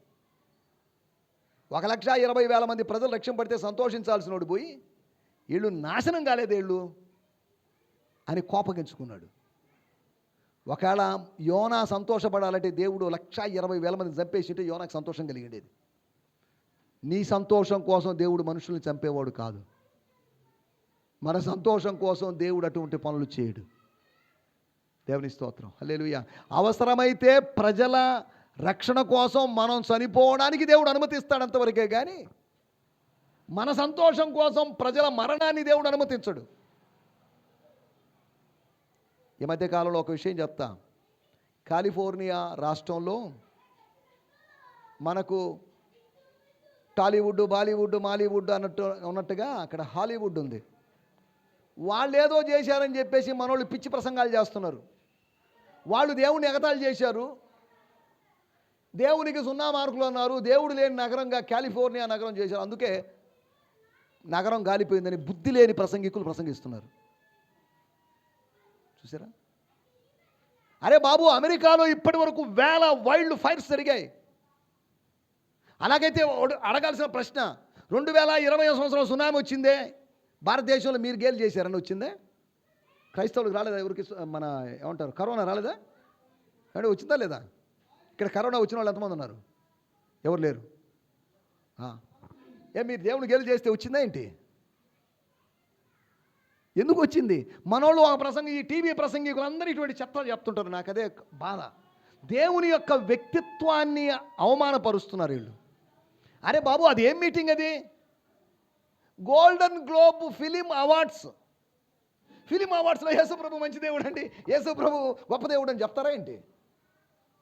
1,20,000 మంది ప్రజలు లక్ష్యం పడితే సంతోషించాల్సినోడు పోయి వీళ్ళు నాశనం కాలేదు వీళ్ళు అని కోపగించుకున్నాడు. ఒకవేళ యోనా సంతోషపడాలంటే దేవుడు 1,20,000 మంది చంపేసింటే యోనాకు సంతోషం కలిగేది. నీ సంతోషం కోసం దేవుడు మనుషుల్ని చంపేవాడు కాదు. మన సంతోషం కోసం దేవుడు అటువంటి పనులు చేయడు. దేవుని స్తోత్రం, హల్లెలూయా. అవసరమైతే ప్రజల రక్షణ కోసం మనం చనిపోవడానికి దేవుడు అనుమతిస్తాడు అంతవరకే, కానీ మన సంతోషం కోసం ప్రజల మరణాన్ని దేవుడు అనుమతించడు. ఈ మధ్యకాలంలో ఒక విషయం చెప్తా. కాలిఫోర్నియా రాష్ట్రంలో మనకు టాలీవుడ్, బాలీవుడ్, మాలీవుడ్ ఉన్నట్టుగా అక్కడ హాలీవుడ్ ఉంది. వాళ్ళు ఏదో చేశారని చెప్పేసి మనోళ్ళు పిచ్చి ప్రసంగాలు చేస్తున్నారు. వాళ్ళు దేవుడిని ఎగతాళి చేశారు, దేవునికి 0 మార్కులు అన్నారు, దేవుడు లేని నగరంగా కాలిఫోర్నియా నగరం చేశారు, అందుకే నగరం గాలిపోయిందని బుద్ధి లేని ప్రసంగికులు ప్రసంగిస్తున్నారు. చూసారా? అరే బాబు, అమెరికాలో ఇప్పటి వరకు 1000 వైల్డ్ ఫైర్స్ జరిగాయి. అలాగైతే అడగాల్సిన ప్రశ్న, 2020 సంవత్సరం సునామీ వచ్చిందే, భారతదేశంలో మీరు గేలు చేశారని వచ్చిందే? క్రైస్తవులకు రాలేదా? ఎవరికి మన ఏమంటారు, కరోనా రాలేదా? అంటే వచ్చిందా లేదా? ఇక్కడ కరోనా వచ్చిన వాళ్ళు ఎంతమంది ఉన్నారు? ఎవరు లేరు. మీరు దేవుని గేలు చేస్తే వచ్చిందా ఏంటి? ఎందుకు వచ్చింది? మనోళ్ళు ఒక ప్రసంగి, ఈ టీవీ ప్రసంగికులందరూ ఇటువంటి చెత్త చెప్తుంటారు. నాకు అదే బాధ. దేవుని యొక్క వ్యక్తిత్వాన్ని అవమానపరుస్తున్నారు వీళ్ళు. అరే బాబు, అది ఏం మీటింగ్? అది golden globe film awards. Film అవార్డ్స్లో యేసుప్రభు మంచి దేవుడు అండి, యేసుప్రభు గొప్ప దేవుడు అని చెప్తారా ఏంటి?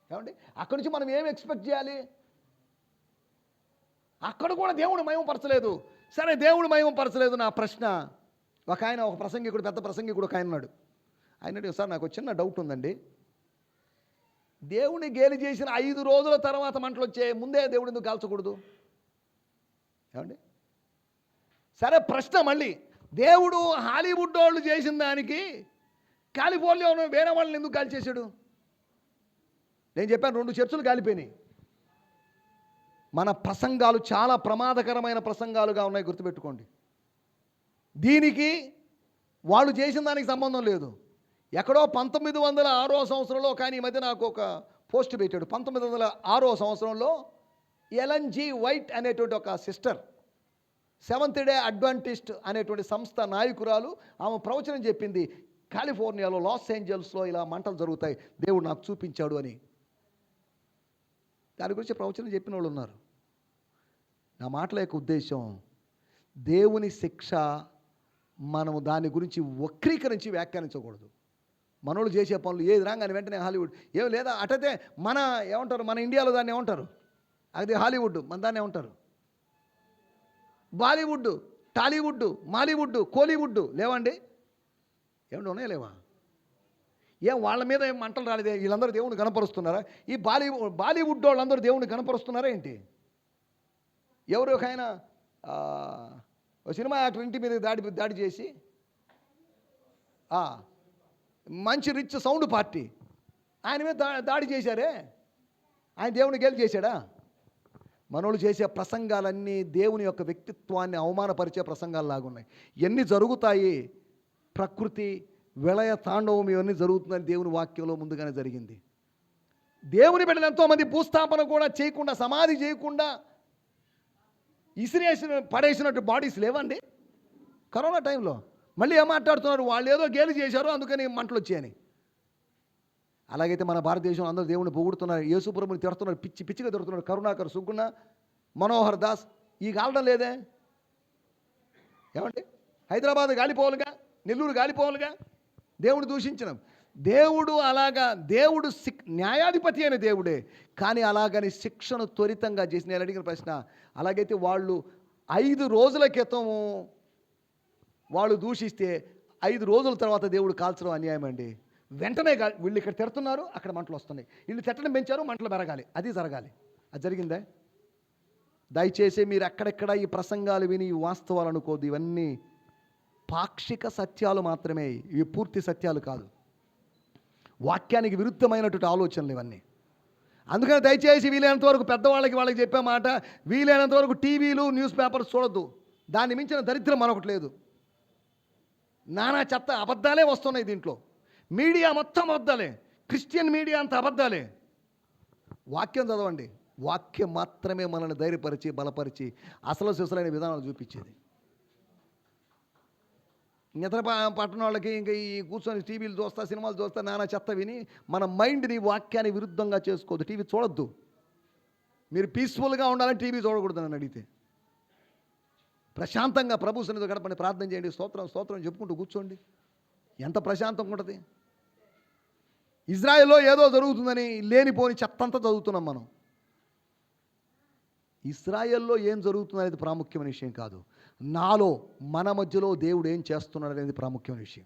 ఏమండి, అక్కడి నుంచి మనం ఏం ఎక్స్పెక్ట్ చేయాలి? అక్కడ కూడా దేవుడు మహిమపరచలేదు. సరే, దేవుడు మహిమపరచలేదు. నా ప్రశ్న, ఒక ప్రసంగికుడు, పెద్ద ప్రసంగికుడు ఒక ఆయన ఉన్నాడు. ఆయన, సార్ నాకు చిన్న డౌట్ ఉందండి, దేవుని గేలి చేసిన 5 రోజుల తర్వాత మంటలు వచ్చే ముందే దేవుడు ఎందుకు కాల్చకూడదు? ఏమండి, సరే ప్రశ్న మళ్ళీ, దేవుడు హాలీవుడ్ వాళ్ళు చేసిన దానికి కాలిఫోర్నియాలో వేరే వాళ్ళని ఎందుకు కాల్ చేశాడు? నేను చెప్పాను, 2 చర్చలు కాలిపోయినాయి. మన ప్రసంగాలు చాలా ప్రమాదకరమైన ప్రసంగాలుగా ఉన్నాయి, గుర్తుపెట్టుకోండి. దీనికి వాళ్ళు చేసిన దానికి సంబంధం లేదు. ఎక్కడో 1906 సంవత్సరంలో, కానీ ఈ మధ్య నాకు ఒక పోస్ట్ పెట్టాడు. 1906 సంవత్సరంలో ఎలెన్ జి వైట్ అనేటువంటి ఒక సిస్టర్, సెవెంత్ డే అడ్వెంటిస్ట్ అనేటువంటి సంస్థ నాయకురాలు, ఆమె ప్రవచనం చెప్పింది, కాలిఫోర్నియాలో లాస్ ఏంజల్స్లో ఇలా మంటలు జరుగుతాయి, దేవుడు నాకు చూపించాడు అని. దాని గురించి ప్రవచనం చెప్పిన వాళ్ళు ఉన్నారు. నా మాటల యొక్క ఉద్దేశం, దేవుని శిక్ష మనము దాని గురించి వక్రీకరించి వ్యాఖ్యానించకూడదు. మనోళ్ళు చేసే పనులు ఏది రాగానే వెంటనే హాలీవుడ్ ఏం లేదా, అటైతే మన ఏమంటారు, మన ఇండియాలో దాన్ని ఏమంటారు, అది హాలీవుడ్, మన దాన్ని ఏమంటారు, బాలీవుడ్, టాలీవుడ్, మాలీవుడ్, కోలీవుడ్ లేవండి? ఏమంటే ఉన్నాయా లేవా? వాళ్ళ మీద ఏం మంటలు రాలేదే? వీళ్ళందరూ దేవుని కనపరుస్తున్నారా? ఈ బాలీవుడ్ వాళ్ళందరూ దేవుని కనపరుస్తున్నారా ఏంటి? ఎవరు ఒక ఆయన సినిమా యాక్టర్ ఇంటి మీద దాడి చేసి, మంచి రిచ్ సౌండ్ పార్టీ ఆయన మీద దాడి చేశారే, ఆయన దేవుని గేలి చేశాడా? మనోళ్ళు చేసే ప్రసంగాలన్నీ దేవుని యొక్క వ్యక్తిత్వాన్ని అవమానపరిచే ప్రసంగాలు లాగున్నాయి. ఎన్ని జరుగుతాయి? ప్రకృతి విలయ తాండవం ఇవన్నీ జరుగుతుందని దేవుని వాక్యంలో ముందుగానే జరిగింది. దేవుని బిడ్డలు ఎంతోమంది భూస్థాపన కూడా చేయకుండా, సమాధి చేయకుండా పడేసినట్టు బాడీస్ లేవండి కరోనా టైంలో. మళ్ళీ ఏం మాట్లాడుతున్నారు, వాళ్ళు ఏదో గేలి చేశారు అందుకని మంటలు వచ్చాయని. అలాగైతే మన భారతదేశంలో అందరూ దేవుని పొగుడుతున్నారు, యేసుప్రభుని తిడుతున్నారు, పిచ్చిగా తిడుతున్నారు. కరుణాకర్, సుగుణ, మనోహర్ దాస్ ఈ కాలడం లేదే? ఏమండి, హైదరాబాద్ గాలిపోవాలిగా, నెల్లూరు గాలిపోవాలిగా దేవుడు దూషించిన దేవుడు. అలాగా దేవుడు న్యాయాధిపతి అయిన దేవుడే, కానీ అలాగని శిక్షను త్వరితంగా చేసి, నేను అడిగిన ప్రశ్న, అలాగైతే వాళ్ళు 5 రోజుల క్రితం వాళ్ళు దూషిస్తే 5 రోజుల తర్వాత దేవుడు కాల్చడం అన్యాయం అండి. వెంటనే వీళ్ళు ఇక్కడ తిడుతున్నారు, అక్కడ మంటలు వస్తున్నాయి, వీళ్ళు తిట్టడం పెంచారు, మంటలు పెరగాలి, అది జరగాలి. అది జరిగిందే? దయచేసి మీరు అక్కడెక్కడ ఈ ప్రసంగాలు విని వాస్తవాలు అనుకోద్దు. ఇవన్నీ పాక్షిక సత్యాలు మాత్రమే, ఇవి పూర్తి సత్యాలు కాదు. వాక్యానికి విరుద్ధమైనటువంటి ఆలోచనలు ఇవన్నీ. అందుకని దయచేసి వీలైనంత వరకు వాళ్ళకి చెప్పే మాట, వీలైనంత వరకు టీవీలు, న్యూస్ పేపర్స్ చూడొద్దు. దాన్ని మించిన దరిద్రం మరొకటి లేదు. నానా చెత్త అబద్ధాలే వస్తున్నాయి దీంట్లో. మీడియా మొత్తం అబద్ధాలే, క్రిస్టియన్ మీడియా అంత అబద్ధాలే. వాక్యం చదవండి, వాక్యం మాత్రమే మనల్ని ధైర్యపరిచి, బలపరిచి, అసలు సిసలైన విధానాలు చూపించేది. ఇతర పట్టణ వాళ్ళకి ఇంకా ఈ కూర్చొని టీవీలు చూస్తా, సినిమాలు చూస్తా, నానా చెత్త విని మన మైండ్ని వాక్యాన్ని విరుద్ధంగా చేసుకోవద్దు. టీవీ చూడొద్దు. మీరు పీస్ఫుల్గా ఉండాలని టీవీ చూడకూడదు. నన్ను అడిగితే ప్రశాంతంగా ప్రభు సన్నిధిలో గడపని, ప్రార్థన చేయండి, స్తోత్రం చెప్పుకుంటూ కూర్చోండి. ఎంత ప్రశాంతంగా ఉంటుంది. ఇజ్రాయెల్లో ఏదో జరుగుతుందని లేనిపోని చెత్తంతా చదువుతున్నాం మనం. ఇజ్రాయెల్లో ఏం జరుగుతుందనేది ప్రాముఖ్యమైన విషయం కాదు. నాలో, మన మధ్యలో దేవుడు ఏం చేస్తున్నాడు అనేది ప్రాముఖ్యమైన విషయం.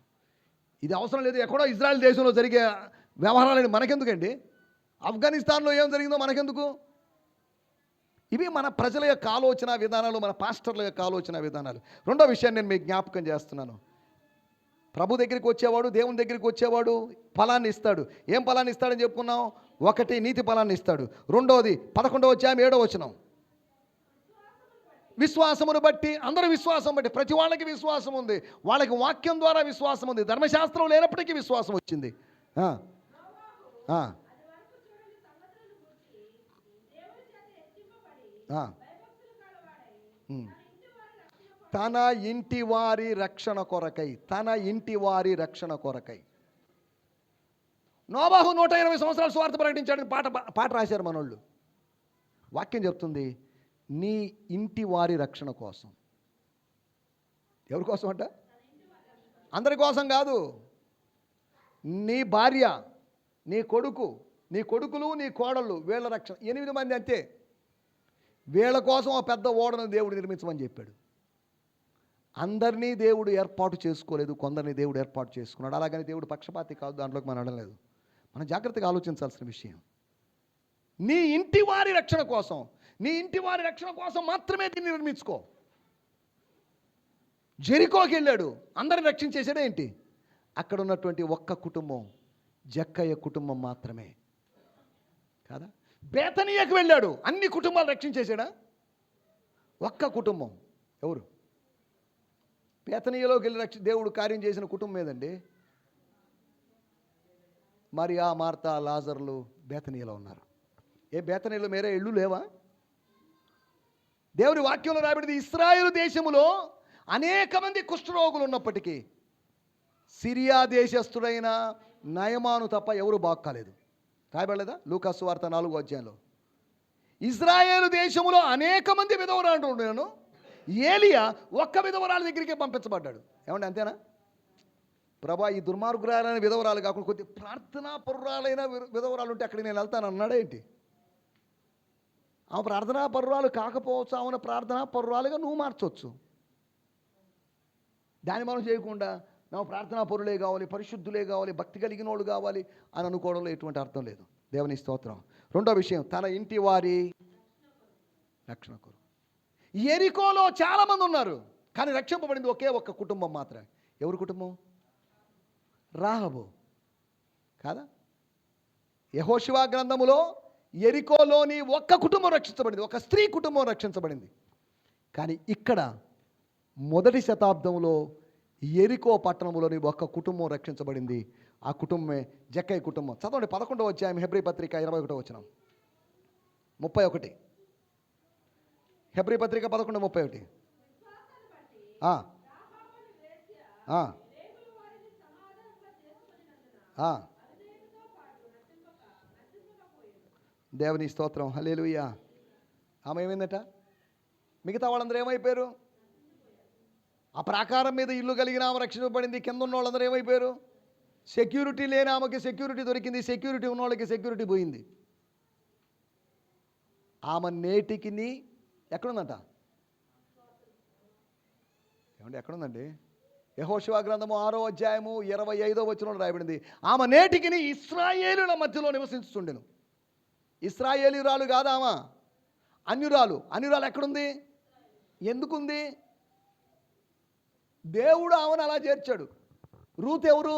ఇది అవసరం లేదు. ఎక్కడో ఇజ్రాయెల్ దేశంలో జరిగే వ్యవహారాలని మనకెందుకండి? ఆఫ్ఘనిస్తాన్లో ఏం జరిగిందో మనకెందుకు? ఇవి మన ప్రజల యొక్క ఆలోచన విధానాలు, మన పాస్టర్ల యొక్క ఆలోచన విధానాలు. రెండో విషయాన్ని నేను మీకు జ్ఞాపకం చేస్తున్నాను. ప్రభు దగ్గరికి వచ్చేవాడు, దేవుని దగ్గరికి వచ్చేవాడు ఫలాన్ని ఇస్తాడు. ఏం ఫలాన్ని ఇస్తాడని చెప్పుకున్నాం? 1 నీతి ఫలాన్ని ఇస్తాడు. రెండోది 11వ అధ్యాయం 7వ వచనం. విశ్వాసమును బట్టి, అందరూ విశ్వాసం బట్టి, ప్రతి వాళ్ళకి విశ్వాసం ఉంది. వాళ్ళకి వాక్యం ద్వారా విశ్వాసం ఉంది. ధర్మశాస్త్రం లేనప్పటికీ విశ్వాసం వచ్చింది. ఆ, ఆ, ఆ. తన ఇంటి వారి రక్షణ కొరకై, తన ఇంటి వారి రక్షణ కొరకై. నోవాహు 120 సంవత్సరాలు సువార్త ప్రకటించాడని పాట రాశారు మనోళ్ళు. వాక్యం చెప్తుంది నీ ఇంటి వారి రక్షణ కోసం. ఎవరి కోసం అంట? అందరి కోసం కాదు. నీ భార్య, నీ కొడుకు, నీ కొడుకులు, నీ కోడళ్ళు, వీళ్ళ రక్షణ. 8 మంది అంతే. వీళ్ళ కోసం ఆ పెద్ద ఓడను దేవుడు నిర్మించమని చెప్పాడు. అందరినీ దేవుడు ఏర్పాటు చేసుకోలేదు, కొందరిని దేవుడు ఏర్పాటు చేసుకున్నాడు. అలాగని దేవుడు పక్షపాతి కాదు, దాంట్లోకి మనం అనలేదు. మనం జాగ్రత్తగా ఆలోచించాల్సిన విషయం. నీ ఇంటి వారి రక్షణ కోసం, నీ ఇంటి వారి రక్షణ కోసం మాత్రమే దీన్ని నిర్మించుకో. జెరికోకి వెళ్ళాడు, అందరిని రక్షించేసాడే ఏంటి? అక్కడ ఉన్నటువంటి ఒక్క కుటుంబం, జక్కయ్య కుటుంబం మాత్రమే కాదా? బేతనీయకు వెళ్ళాడు, అన్ని కుటుంబాలు రక్షించేసాడా? ఒక్క కుటుంబం. ఎవరు? బేతనీయలోకి వెళ్ళి దేవుడు కార్యం చేసిన కుటుంబం ఏదండి? మరియా, మార్తా, లాజర్లు బేతనీయలో ఉన్నారు. ఏ బేతనీయలో మేరే ఇళ్ళు లేవా? దేవుని వాక్యంలో రాబడింది, ఇశ్రాయేలు దేశములో అనేక మంది కుష్ఠరోగులు ఉన్నప్పటికీ సిరియా దేశస్థుడైన నయమాను తప్ప ఎవరు బాక్కాలేదు. రాయబడలేదా? లూకా సువార్త 4వ అధ్యాయంలో. ఇశ్రాయేలు దేశములో అనేక మంది విధవరాలు ఉండేను, ఏలియా ఒక్క విధవరాల దగ్గరికే పంపించబడ్డాడు. ఏమండి అంతేనా? ప్రభా, ఈ దుర్మార్గురాలైన విధవరాలు కాకుండా కొద్ది ప్రార్థనా పరురాలైన విధవరాలు ఉంటే అక్కడికి నేను వెళ్తాను అన్నాడేంటి? ఆ ప్రార్థనా పరురాలు కాకపోవచ్చు, ఆమెను ప్రార్థనా పరురాలుగా నువ్వు మార్చవచ్చు. దాన్ని మనం చేయకుండా ನಾವು ప్రార్థనా పరులే కావాలి, పరిశుద్ధులే కావాలి, భక్తి కలిగిన వాళ్ళు కావాలి అని అనుకోవడంలో ఎటువంటి అర్థం లేదు. దేవుని స్తోత్రం. రెండో విషయం, తన ఇంటి వారి రక్షణ కొరకు. యెరికోలో చాలామంది ఉన్నారు, కానీ రక్షింపబడింది ఒకే ఒక్క కుటుంబం మాత్రమే. ఎవరి కుటుంబం? రాహబు కాదా? యెహోషువ గ్రంథములో యెరికోలోని ఒక్క కుటుంబం రక్షించబడింది, ఒక స్త్రీ కుటుంబం రక్షించబడింది. కానీ ఇక్కడ మొదటి శతాబ్దంలో యెరికో పట్టణంలోని ఒక్క కుటుంబం రక్షించబడింది. ఆ కుటుంబమే జక్కయ్య కుటుంబం. చదవండి 11వ అధ్యాయం హెబ్రీ పత్రిక 21వ వచనం, 31. హెబ్రీ పత్రిక 11:31. దేవుని స్తోత్రం, హల్లెలూయా. ఆమె ఏమైందట? మిగతా వాళ్ళందరూ ఏమైపోయారు? ఆ ప్రాకారం మీద ఇల్లు కలిగిన ఆమె రక్షించబడింది. కింద ఉన్న వాళ్ళందరూ ఏమైపోయారు? సెక్యూరిటీ లేని ఆమెకి సెక్యూరిటీ దొరికింది, సెక్యూరిటీ ఉన్న వాళ్ళకి సెక్యూరిటీ పోయింది. ఆమె నేటికి ఎక్కడుందంట? ఏమండి ఎక్కడుందండి? యెహోషువ గ్రంథము 6వ అధ్యాయము 25వ వచనంలో రాయబడింది, ఆమె నేటికి ఇశ్రాయేలుల మధ్యలో నివసించుండెను. ఇశ్రాయేలీయురాలు కాదు ఆమె, అన్యురాలు. అన్యురాలు ఎక్కడుంది? ఎందుకుంది? దేవుడు ఆమెను అలా చేర్చాడు. రూత్ ఎవరు?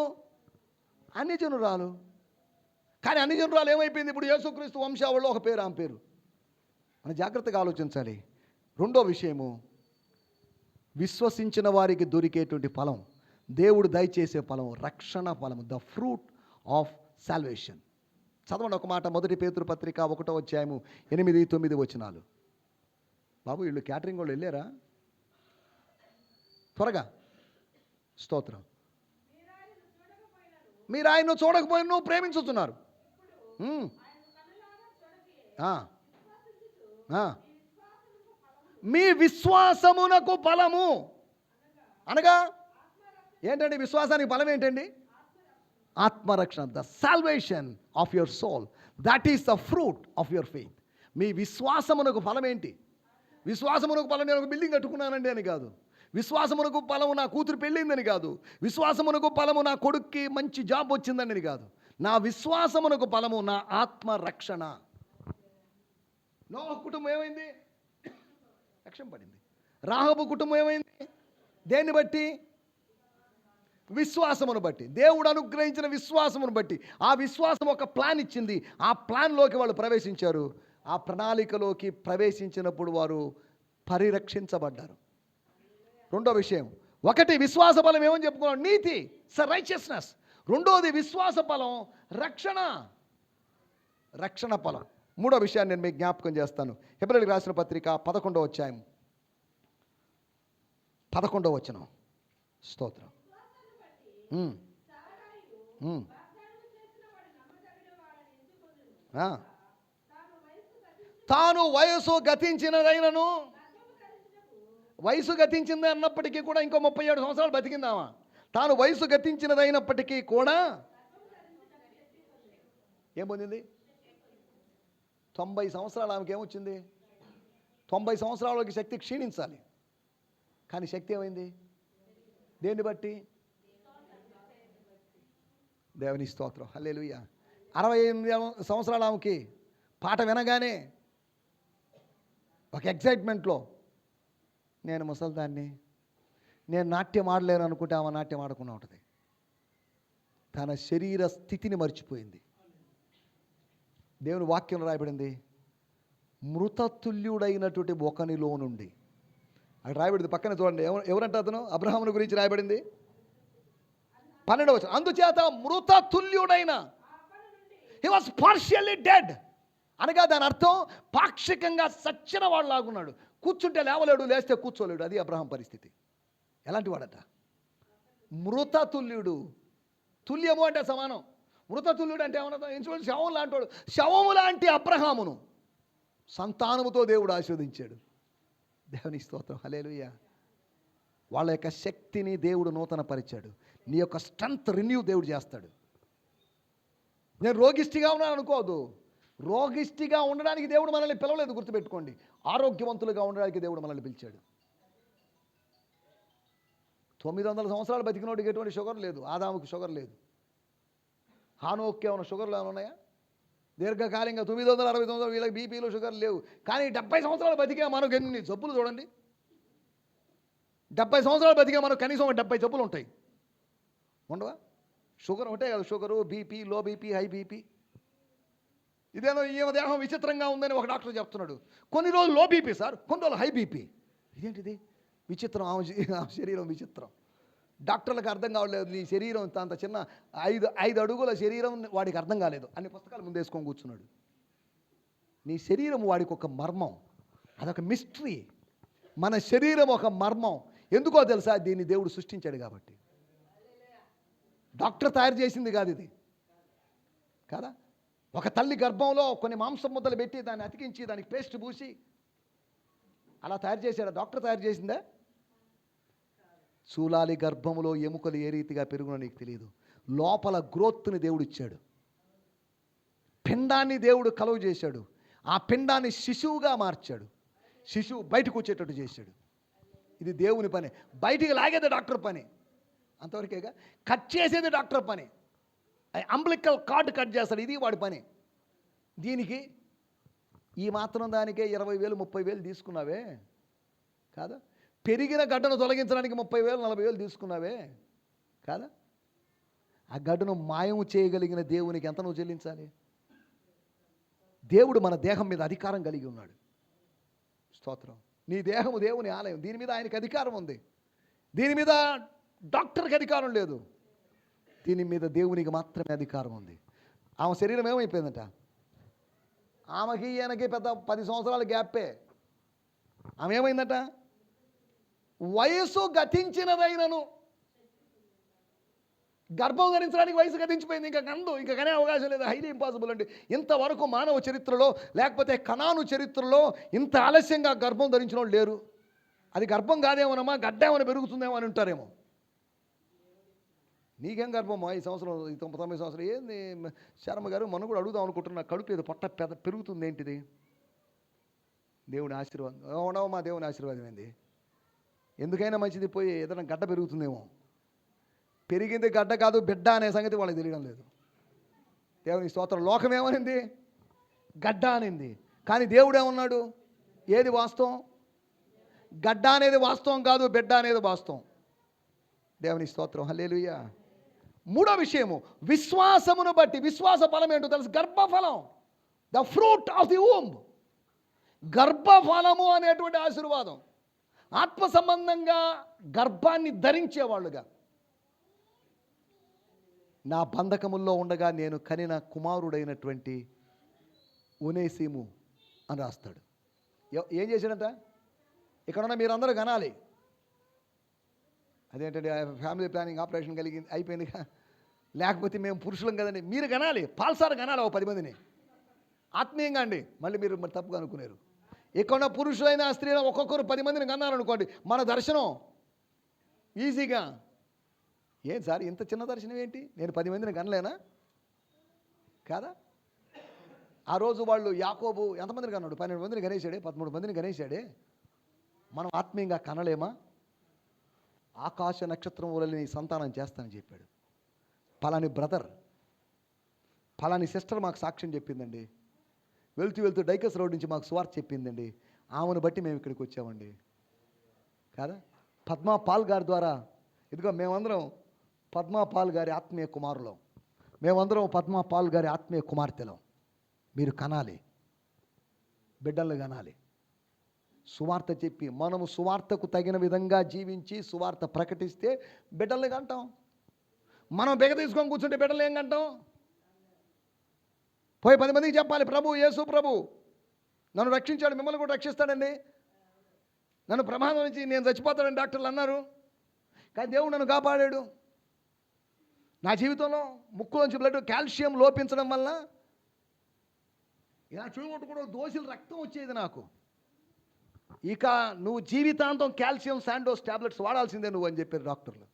అన్యజనురాలు. కానీ అన్యజనురాలు ఏమైపోయింది? ఇప్పుడు యేసుక్రీస్తు వంశావళిలో ఒక పేరు, ఆమె పేరు. మనం జాగ్రత్తగా ఆలోచించాలి. రెండో విషయము, విశ్వసించిన వారికి దొరికేటువంటి ఫలం, దేవుడు దయచేసే ఫలం, రక్షణ ఫలం, ద ఫ్రూట్ ఆఫ్ సాల్వేషన్. చదవండి ఒక మాట, మొదటి పేతురు పత్రిక 1వ అధ్యాయము 8-9 వచనాలు. బాబు వీళ్ళు క్యాటరింగ్ వాళ్ళు వెళ్ళారా? త్వరగా. స్తోత్రం. మీరు ఆయన్ను చూడకపోయినా నువ్వు ప్రేమించుతున్నారు. మీ విశ్వాసమునకు ఫలము అనగా ఏంటండి? విశ్వాసానికి ఫలం ఏంటండి? ఆత్మరక్షణ, the salvation of your soul. That is the fruit of your faith. మీ విశ్వాసమునకు ఫలం ఏంటి? విశ్వాసమునకు ఫలం నేను ఒక బిల్డింగ్ కట్టుకున్నానండి అని కాదు. విశ్వాసమునకు ఫలము నా కూతురు పెళ్ళిందని కాదు. విశ్వాసమునకు ఫలము నా కొడుక్కి మంచి జాబ్ వచ్చిందని కాదు. నా విశ్వాసమునకు ఫలము నా ఆత్మరక్షణ. నోవహు కుటుంబం ఏమైంది? రక్షణ పడింది. రాహబు కుటుంబం ఏమైంది? దేన్ని బట్టి? విశ్వాసమును బట్టి. దేవుడు అనుగ్రహించిన విశ్వాసమును బట్టి. ఆ విశ్వాసం ఒక ప్లాన్ ఇచ్చింది. ఆ ప్లాన్లోకి వాళ్ళు ప్రవేశించారు. ఆ ప్రణాళికలోకి ప్రవేశించినప్పుడు వారు పరిరక్షించబడ్డారు. రెండో విషయం, ఒకటి విశ్వాస బలం ఏమని చెప్పుకున్నాం, నీతి, రైచియస్నెస్. రెండోది విశ్వాస బలం రక్షణ, రక్షణ ఫలం. మూడో విషయాన్ని నేను మీకు జ్ఞాపకం చేస్తాను. హెబ్రీయులకు రాసిన పత్రిక 11వ అధ్యాయం 11వ వచనం. స్తోత్రం. తాను వయసు గతించినదైనను, వయసు గతించింది అన్నప్పటికీ కూడా ఇంకో 37 సంవత్సరాలు బతికిందామా. తాను వయసు గతించినదైనప్పటికీ కూడా ఏం పొందింది? 90 సంవత్సరాలు ఆమెకి ఏమొచ్చింది? 90 సంవత్సరాలకి శక్తి క్షీణించాలి, కానీ శక్తి ఏమైంది? దేన్ని బట్టి? దేవుని స్తోత్రం, హల్లెలూయా. 68 సంవత్సరాలు ఆమెకి పాట వినగానే ఒక ఎక్సైట్మెంట్లో, నేను ముసల్దాన్ని, నేను నాట్యం ఆడలేను అనుకుంటే ఆమె నాట్యం ఆడుకున్నా ఉంటుంది. తన శరీర స్థితిని మర్చిపోయింది. దేవుని వాక్యం రాయబడింది, మృతతుల్యుడైనటువంటి ఒకనిలో నుండి. అక్కడ రాయబడింది, పక్కన చూడండి, ఎవరంటే అతను అబ్రహాముని గురించి రాయబడింది. 12వ వచనం, అందుచేత మృతతుల్యుడైన, హీ వాస్ పార్షియల్లీ డెడ్ అనగా దాని అర్థం పాక్షికంగా సచ్చిన వాడు లాగున్నాడు. కూర్చుంటే లేవలేడు, లేస్తే కూర్చోలేడు. అది అబ్రహాం పరిస్థితి. ఎలాంటి వాడట? మృతతుల్యుడు. తుల్యము అంటే సమానం, మృతతుల్యుడు అంటే ఏమన్నా ఇన్సూరెన్స్, శవం లాంటి, శవము లాంటి అబ్రహామును సంతానముతో దేవుడు ఆశీర్వదించాడు. దేవుని స్తోత్రం, హల్లెలూయా. వాళ్ళ యొక్క శక్తిని దేవుడు నూతన పరిచాడు. నీ యొక్క స్ట్రెంత్ రిన్యూ దేవుడు చేస్తాడు. నేను రోగిష్టిగా ఉన్నాను అనుకోదు. రోగిష్టిగా ఉండడానికి దేవుడు మనల్ని పిలవలేదు, గుర్తుపెట్టుకోండి. ఆరోగ్యవంతులుగా ఉండడానికి దేవుడు మనల్ని పిలిచాడు. 900 సంవత్సరాలు బతికినోడికి ఎటువంటి షుగర్ లేదు. ఆదాముకి షుగర్ లేదు. హానోక్కి ఏమైనా షుగర్లు ఏమైనా ఉన్నాయా? దీర్ఘకాలంగా 960 సంవత్సరాలు వీళ్ళకి బీపీలు షుగర్ లేవు. కానీ 70 సంవత్సరాలు బతికే మనకు ఎన్ని జబ్బులు చూడండి. 70 సంవత్సరాలు బతికే మనకు కనీసం 70 జబ్బులు ఉంటాయి, ఉండవా? షుగర్ ఉంటాయి కదా, sugar, BP, low BP, high BP. ఇదేదో ఈమె దేహం విచిత్రంగా ఉందని ఒక డాక్టర్ చెప్తున్నాడు. కొన్ని రోజులు లో బీపీ సార్, కొన్ని రోజులు హై బీపీ. ఇదేంటిది? విచిత్రం, ఆమె శరీరం విచిత్రం. డాక్టర్లకు అర్థం కావట్లేదు. నీ శరీరం అంత చిన్న 5 అడుగుల శరీరం వాడికి అర్థం కాలేదు. అన్ని పుస్తకాలు ముందేసుకొని కూర్చున్నాడు. నీ శరీరం వాడికి ఒక మర్మం, అదొక మిస్టరీ. మన శరీరం ఒక మర్మం. ఎందుకో తెలుసా? దీన్ని దేవుడు సృష్టించాడు కాబట్టి. డాక్టర్ తయారు చేసింది కాదు ఇది, కదా. ఒక తల్లి గర్భంలో కొన్ని మాంసం ముద్దలు పెట్టి దాన్ని అతికించి దానికి పేస్ట్ పూసి అలా తయారు చేశాడా? డాక్టర్ తయారు చేసిందా? చూలాలి గర్భములో ఎముకలు ఏ రీతిగా పెరుగునో నీకు తెలియదు. లోపల గ్రోత్ని దేవుడు ఇచ్చాడు. పిండాన్ని దేవుడు కలువ చేశాడు. ఆ పిండాన్ని శిశువుగా మార్చాడు. శిశువు బయటకు వచ్చేటట్టు చేశాడు. ఇది దేవుని పని. బయటికి లాగేది డాక్టర్ పని, అంతవరకేగా. కట్ చేసేది డాక్టర్ పని. అంబ్లికల్ కార్డు కట్ చేస్తాడు, ఇది వాడి పని. దీనికి ఈ మాత్రం దానికే 20,000 30,000 తీసుకున్నావే, కాదా? పెరిగిన గడ్డను తొలగించడానికి 30,000 40,000 తీసుకున్నావే, కాదా? ఆ గడ్డను మాయం చేయగలిగిన దేవునికి ఎంత నువ్వు చెల్లించాలి? దేవుడు మన దేహం మీద అధికారం కలిగి ఉన్నాడు. స్తోత్రం. నీ దేహము దేవుని ఆలయం. దీని మీద ఆయనకి అధికారం ఉంది. దీని మీద డాక్టర్కి అధికారం లేదు. దీని మీద దేవునికి మాత్రమే అధికారం ఉంది. ఆమె శరీరం ఏమైపోయిందట? ఆమెకి ఈయనకి పెద్ద 10 సంవత్సరాల గ్యాపే. ఆమె ఏమైందట? వయసు గతించినదైనను. గర్భం ధరించడానికి వయసు గతించిపోయింది. ఇంకా కనే అవకాశం లేదు. హైలీ ఇంపాసిబుల్ అండి. ఇంతవరకు మానవ చరిత్రలో, లేకపోతే కనాను చరిత్రలో ఇంత ఆలస్యంగా గర్భం ధరించిన వాళ్ళు లేరు. అది గర్భం కాదేమోనమ్మా, గడ్డ ఏమైనా పెరుగుతుందేమో అని ఉంటారేమో. నీకేం గర్భమా? ఈ సంవత్సరం 90 సంవత్సరం ఏంది శర్మ గారు? మనం కూడా అడుగుదాం అనుకుంటున్నా. కడుపు ఏదో పొట్ట పెరుగుతుంది, ఏంటిది? దేవుని ఆశీర్వాదం. అవునవమ్మా, దేవుని ఆశీర్వాదం ఏంది? ఎందుకైనా మంచిది. పోయి ఏదైనా గడ్డ పెరుగుతుందేమో. పెరిగింది గడ్డ కాదు, బిడ్డ అనే సంగతి వాళ్ళకి తెలియడం లేదు. దేవుని స్తోత్రం. లోకం ఏమనింది? గడ్డ అనింది. కానీ దేవుడు ఏమన్నాడు? ఏది వాస్తవం? గడ్డ అనేది వాస్తవం కాదు, బిడ్డ అనేది వాస్తవం. దేవుని స్తోత్రం, హల్లెలూయా. మూడో విషయము, విశ్వాసమును బట్టి. విశ్వాస ఫలం ఏంటో తెలుసు? గర్భఫలం, the fruit of the womb. గర్భఫలము అనేటువంటి ఆశీర్వాదం. ఆత్మ సంబంధంగా గర్భాన్ని ధరించేవాళ్ళుగా. నా బంధకముల్లో ఉండగా నేను కనిన కుమారుడైనటువంటి ఒనేసిము అని రాస్తాడు. ఏం చేశాడంట? ఇక్కడున్న మీరందరూ కనాలి. అదేంటంటే ఫ్యామిలీ ప్లానింగ్ ఆపరేషన్ కలిగింది, అయిపోయింది. లేకపోతే మేము పురుషులం కదండి. మీరు కనాలి, పాల్సారు కనాలి ఓ 10 మందిని ఆత్మీయంగా అండి. మళ్ళీ మీరు తప్పుగా అనుకున్నారు. ఇక్కడ పురుషులైన స్త్రీలు ఒక్కొక్కరు 10 మందిని కన్నారనుకోండి, మన దర్శనం ఈజీగా. ఏం సార్ ఇంత చిన్న దర్శనం ఏంటి? నేను 10 మందిని కనలేనా? కాదా? ఆ రోజు వాళ్ళు యాకోబు ఎంతమందిని కన్నాడు? 12 మందిని కనేశాడే, 13 మందిని కనేశాడే. మనం ఆత్మీయంగా కనలేమా? ఆకాశ నక్షత్రం వల్ల నీ సంతానం చేస్తానని చెప్పాడు. పలాని బ్రదర్, పలాని సిస్టర్ మాకు సాక్ష్యం చెప్పిందండి. వెళ్తూ డైకస్ రోడ్ నుంచి మాకు సువార్త చెప్పిందండి. ఆమెను బట్టి మేము ఇక్కడికి వచ్చామండి. కాదా? పద్మా పాల్ గారి ద్వారా, ఇదిగో మేమందరం పద్మా పాల్ గారి ఆత్మీయ కుమారులం, మేమందరం పద్మా పాల్ గారి ఆత్మీయ కుమార్తెలం. మీరు కనాలి, బిడ్డలు కనాలి. సువార్త చెప్పి మనము సువార్తకు తగిన విధంగా జీవించి సువార్త ప్రకటిస్తే బిడ్డల్ని కంటాం. మనం బిగ తీసుకొని కూర్చుంటే బిడ్డలు ఏం కంటాం? పోయి 10 మందికి చెప్పాలి, ప్రభు యేసు ప్రభు నన్ను రక్షించాడు, మిమ్మల్ని కూడా రక్షిస్తాడండి. నన్ను ప్రమాదం నుంచి నేను చచ్చిపోతాడని డాక్టర్లు అన్నారు, కానీ దేవుడు నన్ను కాపాడాడు. నా జీవితంలో ముక్కులోంచి బ్లడ్ కాల్షియం లోపించడం వల్ల ఇలా చూడగొట్టు కూడా దోషులు రక్తం వచ్చేది నాకు. ఇక నువ్వు జీవితాంతం కాల్షియం శాండోస్ టాబ్లెట్స్ వాడాల్సిందే నువ్వు అని చెప్పారు డాక్టర్లు.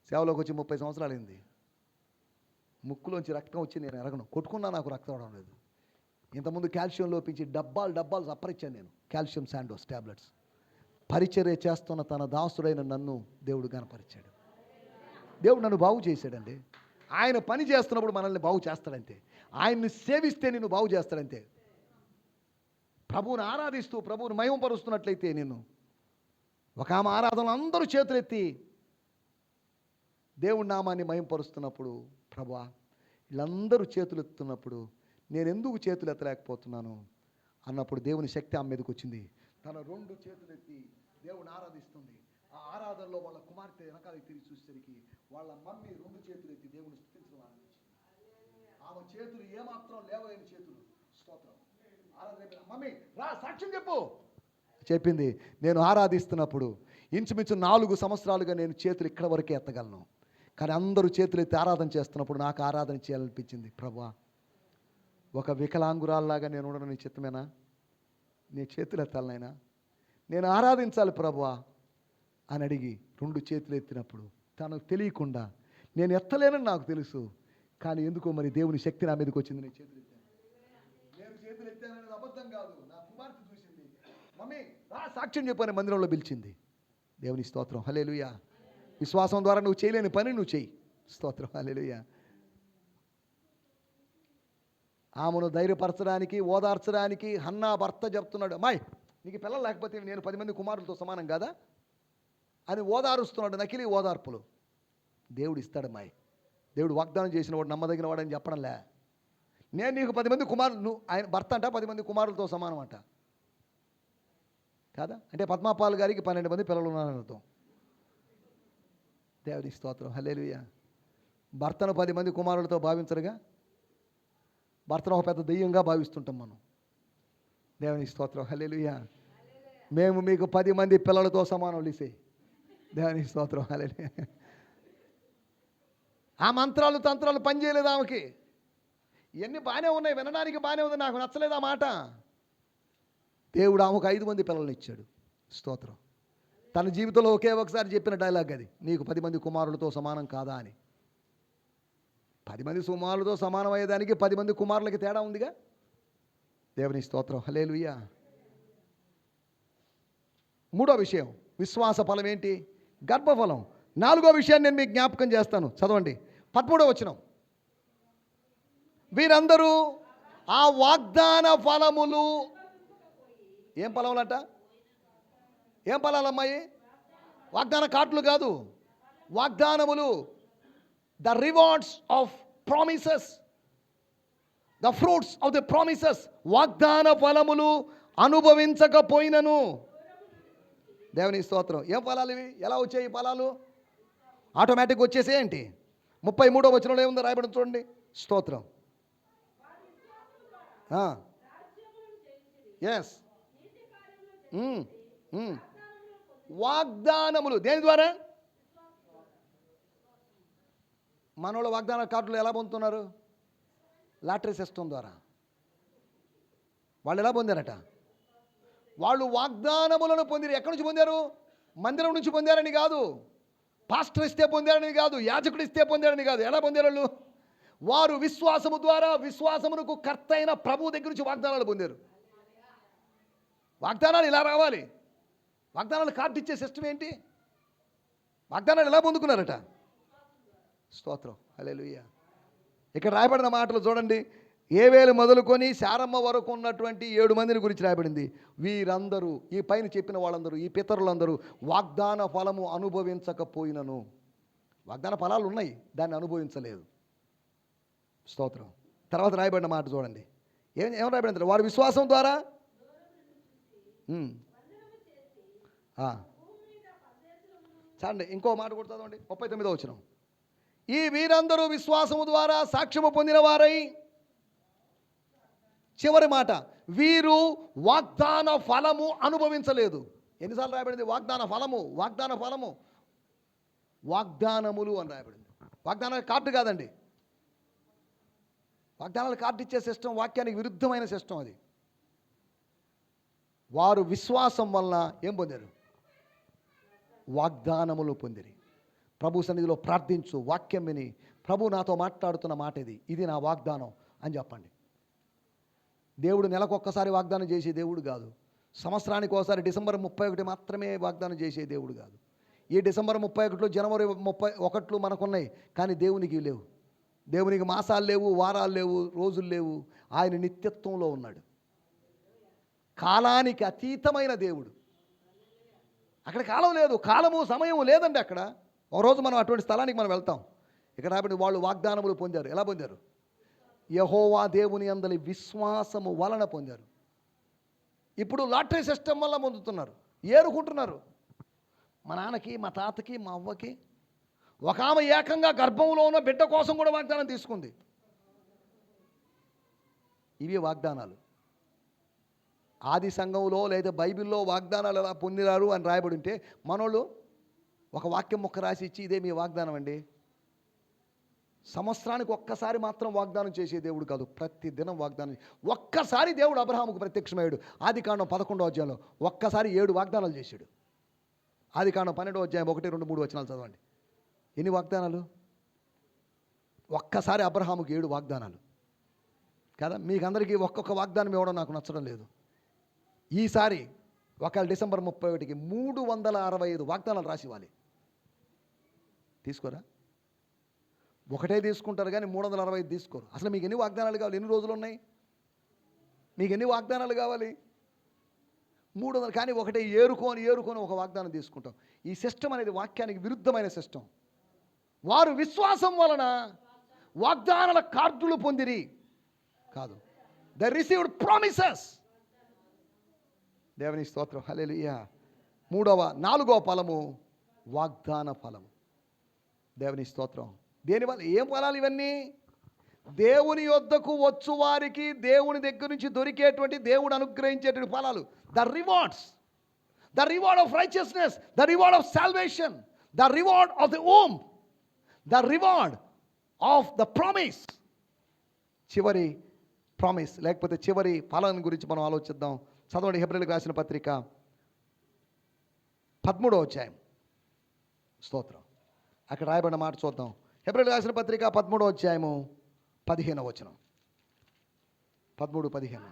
సేవలోకి వచ్చి 30 సంవత్సరాలు అయింది. ముక్కులోంచి రక్తం వచ్చి నేను ఎరగను, కొట్టుకున్నా నాకు రక్తం అవడం లేదు. ఇంతకుముందు కాల్షియం లోపించి డబ్బాలు సప్పరిచ్చాను నేను కాల్షియం శాండోస్ టాబ్లెట్స్. పరిచర్య చేస్తున్న తన దాసుడైన నన్ను దేవుడు గణపరిచాడు. దేవుడు నన్ను బాగు చేశాడండి. ఆయన పని చేస్తున్నప్పుడు మనల్ని బాగు చేస్తాడంతే. ఆయన్ని సేవిస్తే నిన్ను బాగు చేస్తాడంతే. ప్రభువుని ఆరాధిస్తూ ప్రభువుని మహిమపరుస్తున్నట్లయితే నేను ఒక ఆమె ఆరాధనలు అందరూ చేతులెత్తి దేవుడి నామాన్ని మహిమపరుస్తున్నప్పుడు, ప్రభువా వీళ్ళందరూ చేతులు ఎత్తుతున్నప్పుడు నేను ఎందుకు చేతులు ఎత్తలేకపోతున్నాను అన్నప్పుడు దేవుని శక్తి ఆమె మీదకి వచ్చింది. తన 2 చేతులు ఎత్తి దేవుని ఆరాధిస్తుంది. ఆ ఆరాధనలో వాళ్ళ కుమార్తె వెనకాలకి తిరిగి చూసేసరికి వాళ్ళ మమ్మీ 2 చేతులు ఎత్తి దేవుని స్తుతించడం ఆరంభించింది. ఆమె చేతులు ఏమాత్రం లేవలేని చేతులు. స్తోత్రం. ఆరాధన మమ్మీ రా సాక్ష్యం చెప్పు చెప్పింది. నేను ఆరాధిస్తున్నప్పుడు ఇంచుమించు 4 సంవత్సరాలుగా నేను చేతులు ఇక్కడ వరకే ఎత్తగలను, కానీ అందరూ చేతులు ఎత్తి ఆరాధన చేస్తున్నప్పుడు నాకు ఆరాధన చేయాలనిపించింది. ప్రభువా ఒక వికలాంగురాల్లాగా నేను ఉండడం నీ చిత్తమేనా? నీ చేతులు ఎత్తాలనైనా, నేను ఆరాధించాలి ప్రభువా అని అడిగి 2 చేతులు ఎత్తినప్పుడు తనకు తెలియకుండా, నేను ఎత్తలేనని నాకు తెలుసు, కానీ ఎందుకో మరి దేవుని శక్తి నా మీదకి వచ్చింది. నేను చేతులు ఎత్తాను. నేను చేతులు ఎత్తాననేది అబద్ధం కాదు. నా కుమార్తె చూసింది, మమ్మీ రా సాక్ష్యం చెప్పని మందిరంలో పిలిచింది. దేవుని స్తోత్రం. హల్లెలూయా. విశ్వాసం ద్వారా నువ్వు చేయలేని పని నువ్వు చెయ్యి. స్తోత్రం. హల్లెలూయా. ఆమెను ధైర్యపరచడానికి, ఓదార్చడానికి హన్నా భర్త చెప్తున్నాడు, అమ్మాయి నీకు పిల్లలు లేకపోతే నేను 10 మంది కుమారులతో సమానం కాదా అని ఓదారుస్తున్నాడు. నకిలీ ఓదార్పులు. దేవుడు ఇస్తాడు అమ్మాయి. దేవుడు వాగ్దానం చేసిన వాడు నమ్మదగిన వాడని చెప్పడంలే. నేను నీకు 10 మంది కుమారులు, నువ్వు ఆయన భర్త అంట 10 మంది కుమారులతో సమానం అంట కాదా? అంటే పద్మాపాల్ గారికి 12 మంది పిల్లలు ఉన్నారని అర్థం. దేవుని స్తోత్రం. హల్లెలూయా. భర్తను 10 మంది కుమారులతో భావించరుగా, భర్తను ఒక పెద్ద దెయ్యంగా భావిస్తుంటాం మనం. దేవుని స్తోత్రం. హల్లెలూయా. మేము మీకు 10 మంది పిల్లలతో సమానం లిసే. దేవుని స్తోత్రం. హల్లెలూయా. ఆ మంత్రాలు తంత్రాలు పనిచేయలేదు ఆమెకి. ఇవన్నీ బాగానే ఉన్నాయి, వినడానికి బాగానే ఉంది, నాకు నచ్చలేదు ఆ మాట. దేవుడు ఆమెకు 5 మంది పిల్లల్ని ఇచ్చాడు. స్తోత్రం. తన జీవితంలో ఒకే ఒకసారి చెప్పిన డైలాగ్ అది, నీకు 10 మంది కుమారులతో సమానం కాదా అని. 10 మంది కుమారులతో సమానం అయ్యేదానికి 10 మంది కుమారులకి తేడా ఉందిగా. దేవుని స్తోత్రం. హల్లెలూయా. 3వ విషయం విశ్వాస ఫలం ఏంటి? గర్భఫలం. 4వ విషయాన్ని నేను మీకు జ్ఞాపకం చేస్తాను. చదవండి 13వ వచనం. వీరందరూ ఆ వాగ్దాన ఫలములు, ఏం ఫలములంట? ఏం ఫలాలమ్మాయి? వాగ్దాన కార్డులు కాదు, వాగ్దానములు. The rewards of promises, the fruits of the promises. వాగ్దాన ఫలములు అనుభవించకపోయినను. దేవుని స్తోత్రం. ఏం ఫలాలు ఇవి? ఎలా వచ్చాయి ఈ ఫలాలు? ఆటోమేటిక్ వచ్చేసేంటి? 33వ వచనంలో ఏముందో రాయబడి చూడండి. స్తోత్రం. ఎస్, వాగ్దానములు. దేని ద్వారా? మనోళ్ళ వాగ్దాన కార్డులు ఎలా పొందుతున్నారు? లాటరీ సిస్టమ్ ద్వారా. వాళ్ళు ఎలా పొందారట? వాళ్ళు వాగ్దానములను పొందిరు. ఎక్కడి నుంచి పొందారు? మందిరం నుంచి పొందారని కాదు, పాస్టర్ ఇస్తే పొందారని కాదు, యాజకుడు ఇస్తే పొందారని కాదు. ఎలా పొందారు వాళ్ళు? వారు విశ్వాసము ద్వారా, విశ్వాసమునకు కర్త అయిన ప్రభు దగ్గర నుంచి వాగ్దానాలు పొందారు. వాగ్దానాలు ఇలా రావాలి. వాగ్దానాలు కార్డు ఇచ్చే సిస్టమ్ ఏంటి? వాగ్దానాలు ఎలా పొందుకున్నారట? స్తోత్రం. హల్లెలూయా. ఇక్కడ రాయబడిన మాటలు చూడండి. ఏవేలు మొదలుకొని శారమ్మ వరకు ఉన్నటువంటి 7 మందిని గురించి రాయబడింది. వీరందరూ, ఈ పైన చెప్పిన వాళ్ళందరూ, ఈ పితరులందరూ వాగ్దాన ఫలము అనుభవించకపోయినను. వాగ్దాన ఫలాలు ఉన్నాయి, దాన్ని అనుభవించలేదు. స్తోత్రం. తర్వాత రాయబడిన మాట చూడండి. ఏం రాయబడింది? వారి విశ్వాసం ద్వారా చూడండి. ఇంకో మాట కూడా చదవండి. 39వ వచనం. ఈ వీరందరూ విశ్వాసము ద్వారా సాక్ష్యము పొందిన వారై. చివరి మాట, వీరు వాగ్దాన ఫలము అనుభవించలేదు. ఎన్నిసార్లు రాయబడింది? వాగ్దాన ఫలము, వాగ్దాన ఫలము, వాగ్దానములు అని రాయబడింది. వాగ్దానాల కార్డు కాదండి. వాగ్దానాల కార్డు ఇచ్చే సిస్టమ్ వాక్యానికి విరుద్ధమైన సిస్టమ్ అది. వారు విశ్వాసం వలన ఏం పొందారు? వాగ్దానములు పొందిరి. ప్రభు సన్నిధిలో ప్రార్థించు, వాక్యం విని ప్రభు నాతో మాట్లాడుతున్న మాట ఇది నా వాగ్దానం అని చెప్పండి. దేవుడు నెలకొక్కసారి వాగ్దానం చేసే దేవుడు కాదు. సంవత్సరానికి ఒకసారి డిసెంబర్ 31 మాత్రమే వాగ్దానం చేసే దేవుడు కాదు. ఈ డిసెంబర్ 31, జనవరి 31 మనకున్నాయి, కానీ దేవునికి లేవు. దేవునికి మాసాలు లేవు, వారాలు లేవు, రోజులు లేవు. ఆయన నిత్యత్వంలో ఉన్నాడు. కాలానికి అతీతమైన దేవుడు. అక్కడ కాలం లేదు, కాలము సమయము లేదండి అక్కడ. ఒకరోజు మనం అటువంటి స్థలానికి మనం వెళ్తాం. ఇక్కడ రాబడి వాళ్ళు వాగ్దానములు పొందారు. ఎలా పొందారు? యెహోవా దేవుని యందలి విశ్వాసము వలన పొందారు. ఇప్పుడు లాటరీ సిస్టమ్ వల్ల పొందుతున్నారు, ఏరుకుంటున్నారు. మా నాన్నకి, మా తాతకి, మా అవ్వకి, ఒక ఆమె ఏకంగా గర్భంలో ఉన్న బిడ్డ కోసం కూడా వాగ్దానం తీసుకుంది. ఇవి వాగ్దానాలు. ఆది సంఘంలో లేదా బైబిల్లో వాగ్దానాలు ఎలా పొందినారు అని రాయబడి ఉంటే మనోళ్ళు ఒక వాక్యం మొక్క రాసి ఇచ్చి ఇదే మీ వాగ్దానం అండి. సంవత్సరానికి ఒక్కసారి మాత్రం వాగ్దానం చేసే దేవుడు కాదు, ప్రతి దినం వాగ్దానం. ఒక్కసారి దేవుడు అబ్రహాముకు ప్రత్యక్షమయ్యాడు. ఆదికాండం 11వ అధ్యాయంలో ఒక్కసారి 7 వాగ్దానాలు చేశాడు. ఆదికాండం 12వ అధ్యాయం 1, 2, 3 వచనాలు చదవండి. ఎన్ని వాగ్దానాలు? ఒక్కసారి అబ్రహాముకి 7 వాగ్దానాలు కదా. మీకు అందరికీ ఒక్కొక్క వాగ్దానం ఇవ్వడం నాకు నచ్చడం లేదు. ఈసారి ఒకవేళ డిసెంబర్ 31కి 365 వాగ్దానాలు రాసి ఇవ్వాలి. తీసుకోరా? ఒకటే తీసుకుంటారు కానీ 365 తీసుకోరు. అసలు మీకు ఎన్ని వాగ్దానాలు కావాలి? ఎన్ని రోజులు ఉన్నాయి? మీకు ఎన్ని వాగ్దానాలు కావాలి? 300. కానీ ఒకటే ఏరుకొని ఒక వాగ్దానం తీసుకుంటాం. ఈ సిస్టమ్ అనేది వాక్యానికి విరుద్ధమైన సిస్టమ్. వారు విశ్వాసం వలన వాగ్దానాల కార్డులు పొందిరి కాదు, దే రిసీవ్డ్ ప్రామిసెస్. దేవుని స్తోత్రం. హల్లెలూయా. 4వ ఫలము వాగ్దాన ఫలము. దేవుని స్తోత్రం. దేనివల్ల? ఏం ఫలాలు ఇవన్నీ? దేవుని యొద్దకు వచ్చు వారికి దేవుని దగ్గర నుంచి దొరికేటువంటి, దేవుడు అనుగ్రహించేటువంటి ఫలాలు. The reward of righteousness, the reward of salvation, the reward of the ohm, the reward of the promise. చివరి ప్రామిస్ లేకపోతే చివరి ఫలం గురించి మనం ఆలోచిద్దాం. చదవండి. హెబ్రీయులకు రాసిన పత్రిక 13వ అధ్యాయం. స్తోత్రం. అక్కడ రాయబడిన మాట చూద్దాం. హెబ్రీయులకు రాసిన పత్రిక 13వ అధ్యాయము 15వ వచనం. 13:15.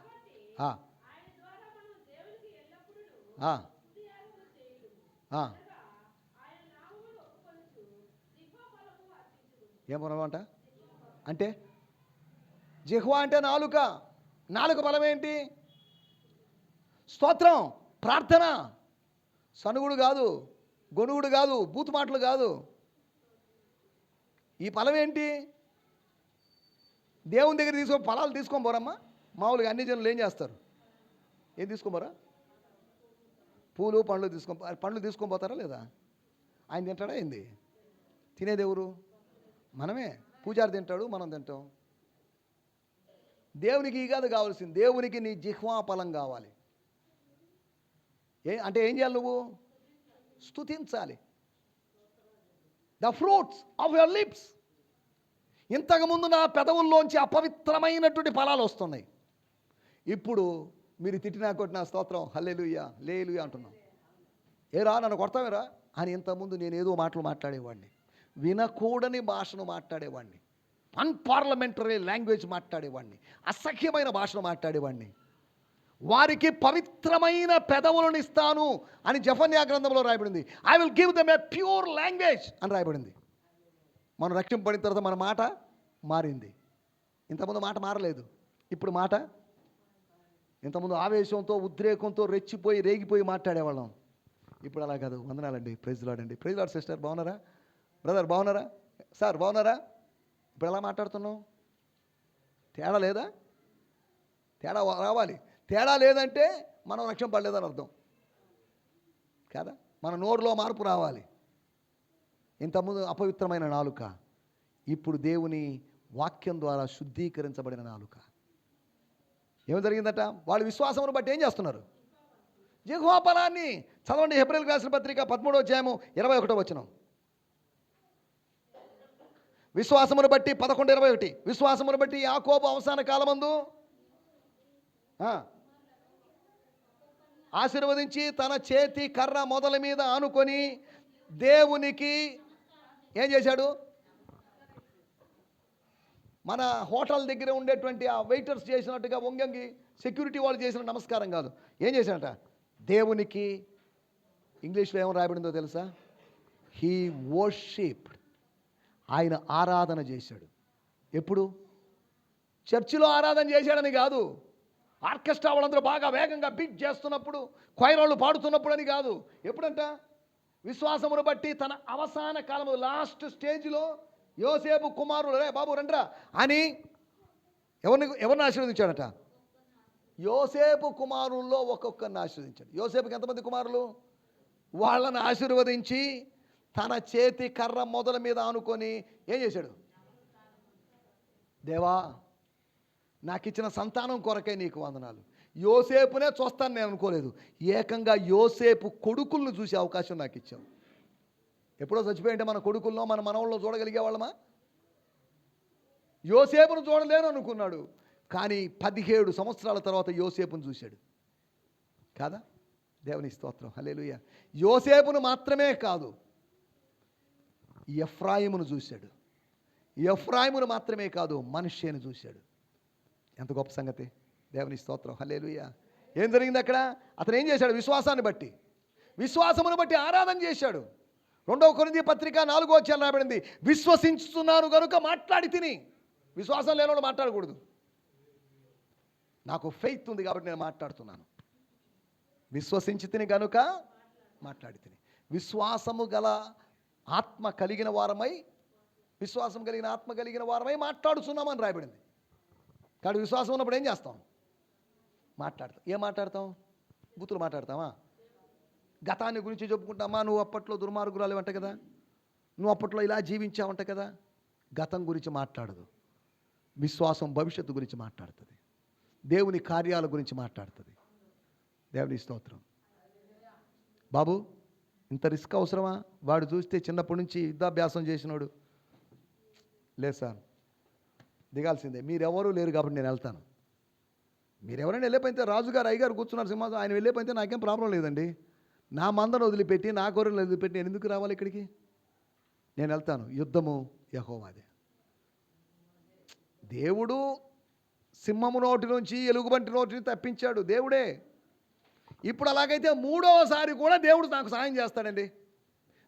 ఏమన్నమాట అంటే? జిహ్వా అంటే నాలుక బలం ఏంటి? స్తోత్రం, ప్రార్థన, సనుగుడు కాదు, గొనుగుడు కాదు, బూతు మాటలు కాదు. ఈ ఫలం ఏంటి? దేవుని దగ్గర ఫలాలు తీసుకొని పోరమ్మా. మామూలుగా అన్ని జనులు ఏం చేస్తారు? ఏం తీసుకోమరా? పూలు పండ్లు పండ్లు తీసుకొని పోతారా లేదా? ఆయన తింటాడా ఏంది? తినేది ఎవరు? మనమే. పూజారి తింటాడు, మనం తింటాం. దేవునికి ఈ కాదు కావాల్సింది, దేవునికి నీ జిహ్వా ఫలం కావాలి. అంటే ఏం చేయాలి? నువ్వు స్తుతించాలి. The fruits of your lips. ఇంతకుముందు నా పెదవుల్లోంచి అపవిత్రమైనటువంటి ఫలాలు వస్తున్నాయి. ఇప్పుడు మీరు తిట్టినా కొట్టినా స్తోత్రం, హల్లెలూయా, లేలుయా అంటున్నాం. ఏరా నన్ను కొడతావేరా అని ఇంతకుముందు నేను ఏదో మాటలు మాట్లాడేవాడిని, వినకూడని భాషను మాట్లాడేవాడిని, అన్పార్లమెంటరీ లాంగ్వేజ్ మాట్లాడేవాడిని, అసఖ్యమైన భాషను మాట్లాడేవాడిని. వారికి పవిత్రమైన పెదవులను ఇస్తాను అని జెఫన్యా గ్రంథంలో రాయబడింది. I will give them A pure language అని రాయబడింది. మనం రక్షింపబడిన తర్వాత మన మాట మారింది. ఇంతకుముందు మాట మారలేదు, ఇప్పుడు మాట. ఇంతకుముందు ఆవేశంతో, ఉద్రేకంతో, రెచ్చిపోయి, రేగిపోయి మాట్లాడేవాళ్ళం. ఇప్పుడు అలా కాదు. వందనాలండి, ప్రైజ్ లార్డ్ అండి. ప్రైజ్ లార్డ్ సిస్టర్, బాగున్నారా? బ్రదర్ బాగున్నారా? సార్ బాగున్నారా? ఇప్పుడు ఎలా మాట్లాడుతున్నాం? తేడా లేదా? తేడా రావాలి. తేడా లేదంటే మనం రక్షింపబడలేదని అర్థం కదా. మన నోరులో మార్పు రావాలి. ఇంతకుముందు అపవిత్రమైన నాలుక, ఇప్పుడు దేవుని వాక్యం ద్వారా శుద్ధీకరించబడిన నాలుక. ఏం జరిగిందట? వాళ్ళు విశ్వాసమును బట్టి ఏం చేస్తున్నారు? జిహ్వా ఫలాన్ని చదవండి. హెబ్రీయులకు రాసిన పత్రిక 13వ అధ్యాయము 21వ వచనం. విశ్వాసమును బట్టి 11:21. విశ్వాసమును బట్టి యాకోబు అవసాన కాలమందు ఆశీర్వదించి తన చేతి కర్ర మొదల మీద ఆనుకొని దేవునికి ఏం చేశాడు? మన హోటల్ దగ్గర ఉండేటువంటి ఆ వెయిటర్స్ చేసినట్టుగా వంగంగి సెక్యూరిటీ వాళ్ళు చేసిన నమస్కారం కాదు. ఏం చేశాడట? దేవునికి ఇంగ్లీష్లో ఏమో రాయబడిందో తెలుసా? He worshipped. ఆయన ఆరాధన చేశాడు. ఎప్పుడు? చర్చిలో ఆరాధన చేశాడని కాదు, ఆర్కెస్ట్రా వాళ్ళందరూ బాగా వేగంగా బీట్ చేస్తున్నప్పుడు, క్వైరోళ్ళు పాడుతున్నప్పుడు అని కాదు. ఎప్పుడంట? విశ్వాసమును బట్టి తన అవసాన కాలము, లాస్ట్ స్టేజ్లో యోసేపు కుమారుడు, రే బాబు రండ్రా అని ఎవరిని ఆశీర్వదించాడట? యోసేపు కుమారుల్లో ఒక్కొక్కరిని ఆశీర్వదించాడు. యోసేపుకి ఎంతమంది కుమారులు? వాళ్ళని ఆశీర్వదించి తన చేతి కర్ర మొదల మీద ఆనుకొని ఏం చేశాడు? దేవా, నాకు ఇచ్చిన సంతానం కొరకే నీకు వందనాలు. యోసేపునే చూస్తాను నేను అనుకోలేదు, ఏకంగా యోసేపు కొడుకులను చూసే అవకాశం నాకు ఇచ్చావు. ఎప్పుడో చచ్చిపోయింటే మన కొడుకుల్లో, మన మనవల్లో చూడగలిగే వాళ్ళమా? యోసేపును చూడలేను అనుకున్నాడు, కానీ 17 సంవత్సరాల తర్వాత యోసేపును చూశాడు కాదా? దేవుని స్తోత్రం, హల్లెలూయా. యోసేపును మాత్రమే కాదు, ఎఫ్రాయిమును చూశాడు. ఎఫ్రాయిమును మాత్రమే కాదు, మనష్షేను చూశాడు. ఎంత గొప్ప సంగతి! దేవుని స్తోత్రం, హల్లెలూయా. ఏం జరిగింది అక్కడ? అతను ఏం చేశాడు? విశ్వాసాన్ని బట్టి, విశ్వాసమును బట్టి ఆరాధన చేశాడు. 2వ కొరింథీ పత్రిక 4వ అధ్యాయం రాయబడింది, విశ్వసించుతున్నాను కనుక మాట్లాడి తిని. విశ్వాసం లేనివాడు మాట్లాడకూడదు. నాకు ఫెయిత్ ఉంది కాబట్టి నేను మాట్లాడుతున్నాను. విశ్వసించి తిని కనుక మాట్లాడి తిని. విశ్వాసము గల ఆత్మ కలిగిన వారమై, విశ్వాసం కలిగిన ఆత్మ కలిగిన వారమై మాట్లాడుతున్నామని రాయబడింది. కాబట్టి విశ్వాసం ఉన్నప్పుడు ఏం చేస్తాం? మాట్లాడతాం. ఏం మాట్లాడతాం? బూతులు మాట్లాడతామా? గతాన్ని గురించి చెప్పుకుంటామా? నువ్వు అప్పట్లో దుర్మార్గురాలు అంట కదా, నువ్వు అప్పట్లో ఇలా జీవించావంట కదా. గతం గురించి మాట్లాడదు. విశ్వాసం భవిష్యత్తు గురించి మాట్లాడుతుంది. దేవుని కార్యాల గురించి మాట్లాడుతుంది. దేవుని స్తోత్రం. బాబు, ఇంత రిస్క్ అవసరమా? వాడు చూస్తే చిన్నప్పటి నుంచి యుద్ధాభ్యాసం చేసినాడు. లేదు సార్, దిగాల్సిందే. మీరెవరూ లేరు కాబట్టి నేను వెళ్తాను. మీరెవరైనా వెళ్ళిపోయితే, రాజుగారు అయ్యగారు కూర్చున్నారు సింహాసనం, ఆయన వెళ్ళిపోయితే నాకేం ప్రాబ్లం లేదండి. నా మందను వదిలిపెట్టి, నా గొర్రెలు వదిలిపెట్టి నేను ఎందుకు రావాలి ఇక్కడికి? నేను వెళ్తాను. యుద్ధము యెహోవాదే. దేవుడు సింహము నోటి నుంచి, ఎలుగుబంటి నోటిని తప్పించాడు దేవుడే. ఇప్పుడు అలాగైతే 3వసారి కూడా దేవుడు నాకు సాయం చేస్తాడండి.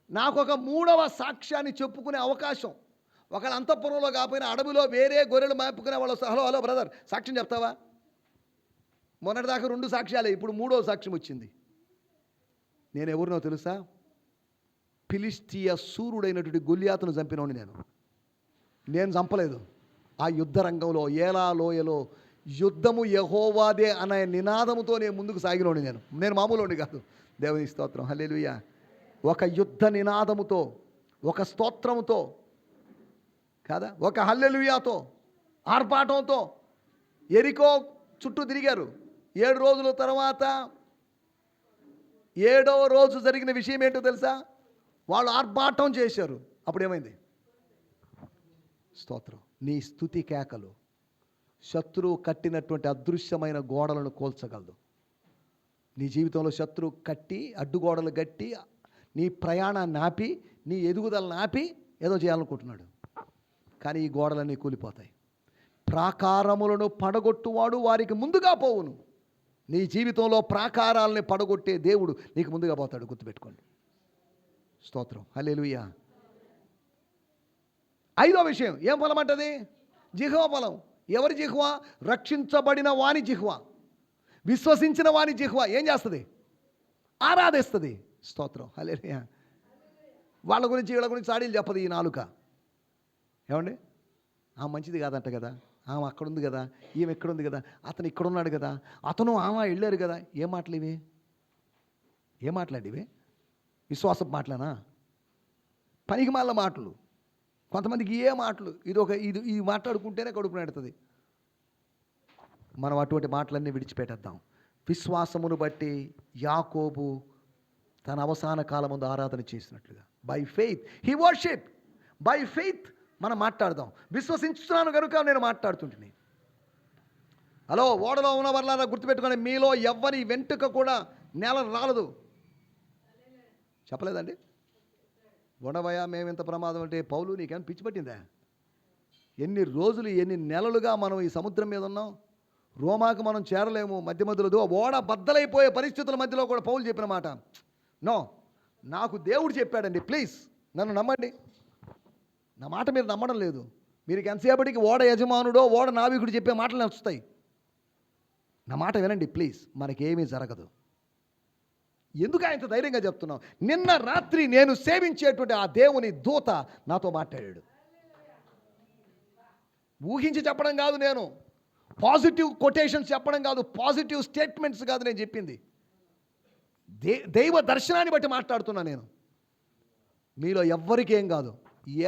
నాకు ఒక 3వ సాక్ష్యాన్ని చెప్పుకునే అవకాశం. ఒకళ్ళ అంతఃపురంలో కాకపోయినా అడవిలో వేరే గొర్రెలు మేపుకునే వాళ్ళు, హలో బ్రదర్ సాక్ష్యం చెప్తావా? మొన్నటిదాకా 2 సాక్ష్యాలే, ఇప్పుడు 3వ సాక్ష్యం వచ్చింది. నేను ఎవరినో తెలుసా? ఫిలిష్టియ సూర్యుడైనటువంటి గొల్లియాతును చంపినోని నేను చంపలేదు. ఆ యుద్ధ రంగంలో, ఏలా లోయలో యుద్ధము యెహోవాదే అనే నినాదముతో నేను ముందుకు సాగినోడి. నేను మామూలుని కాదు. దేవుని స్తోత్రం, హల్లెలూయా. ఒక యుద్ధ నినాదముతో, ఒక స్తోత్రముతో కాదా, ఒక హల్లెలూయాతో, ఆర్భాటంతో ఎరికో చుట్టూ తిరిగారు. 7 రోజుల తర్వాత 7వ రోజు జరిగిన విషయం ఏంటో తెలుసా? వాళ్ళు ఆర్భాటం చేశారు. అప్పుడు ఏమైంది? స్తోత్రం. నీ స్తుతి కేకలు శత్రువు కట్టినటువంటి అదృశ్యమైన గోడలను కోల్చగలదు. నీ జీవితంలో శత్రువు కట్టి, అడ్డుగోడలు కట్టి, నీ ప్రయాణాన్ని ఆపి, నీ ఎదుగుదలను ఆపి ఏదో చేయాలనుకుంటున్నాడు. కానీ ఈ గోడలన్నీ కూలిపోతాయి. ప్రాకారములను పడగొట్టువాడు వారికి ముందుగా పోవును. నీ జీవితంలో ప్రాకారాలని పడగొట్టే దేవుడు నీకు ముందుగా పోతాడు, గుర్తుపెట్టుకోండి. స్తోత్రం, హల్లెలూయా. 5వ విషయం ఏం ఫలం అంటది? జిహ్వ ఫలం. ఎవరి జిహ్వ? రక్షించబడిన వాని జిహ్వ, విశ్వసించిన వాని జిహ్వ ఏం చేస్తుంది? ఆరాధిస్తుంది. స్తోత్రం, హల్లెలూయా. వాళ్ళ గురించి వీళ్ళ గురించి చాడీలు చెప్పదు ఈ నాలుక. ఏమండి? ఆ మంచిది కాదంట కదా, ఆమె అక్కడ ఉంది కదా, ఈమె ఎక్కడ ఉంది కదా, అతను ఇక్కడ ఉన్నాడు కదా, అతను ఆమె వెళ్ళారు కదా. ఏం మాటలు ఇవి? ఏం మాట్లాడివి? విశ్వాసపు మాటలేనా? పనికి మాల మాటలు. కొంతమందికి ఏ మాటలు, ఇది మాట్లాడుకుంటేనే కడుపు నెడుతుంది. మనం అటువంటి మాటలన్నీ విడిచిపెట్టేద్దాం. విశ్వాసమును బట్టి యాకోబు తన అవసాన కాలం ముందు ఆరాధన చేసినట్లుగా, by faith he worship. By faith మనం మాట్లాడదాం. విశ్వసించుతున్నాను కనుక నేను మాట్లాడుతుంటుని. హలో, ఓడలో ఉన్న వాళ్ళ గుర్తుపెట్టుకోండి, మీలో ఎవ్వరి వెంట్రుక కూడా నేల రాలదు. చెప్పలేదండి? ఉండవయా మేము ఇంత ప్రమాదం అంటే, పౌలు నీకేమైనా పిచ్చి పట్టిందా? ఎన్ని రోజులు, ఎన్ని నెలలుగా మనం ఈ సముద్రం మీద ఉన్నాం. రోమాకు మనం చేరలేము. మధ్యలో ఓడ బద్దలైపోయే పరిస్థితుల మధ్యలో కూడా పౌలు చెప్పిన మాట, నో, నాకు దేవుడు చెప్పాడండి, ప్లీజ్ నన్ను నమ్మండి. నా మాట మీరు నమ్మడం లేదు. మీరు ఎంతసేపటికి ఓడ యజమానుడో ఓడ నావికుడు చెప్పే మాటలు నచ్చుతాయి. నా మాట వినండి ప్లీజ్, మనకేమీ జరగదు. ఎందుకు ఆయనతో ధైర్యంగా చెప్తున్నాం? నిన్న రాత్రి నేను సేవించేటువంటి ఆ దేవుని దూత నాతో మాట్లాడాడు. ఊహించి చెప్పడం కాదు, నేను పాజిటివ్ కొటేషన్స్ చెప్పడం కాదు, పాజిటివ్ స్టేట్మెంట్స్ కాదు నేను చెప్పింది. దైవ దర్శనాన్ని బట్టి మాట్లాడుతున్నా నేను. మీలో ఎవ్వరికి ఏం కాదు.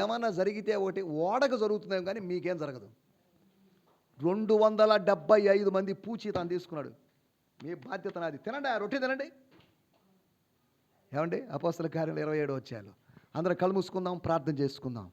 ఏమన్నా జరిగితే ఒకటి ఓడకు జరుగుతుందేమో కానీ మీకేం జరగదు. 275 మంది పూచి తను తీసుకున్నాడు. మీ బాధ్యత నాది. తినండి, ఆ రొట్టె తినండి. ఏమండి? అపోస్తల కార్యాలు 27 అధ్యాయాలు. అందరం కళ్ళు మూసుకుందాం, ప్రార్థన చేసుకుందాం.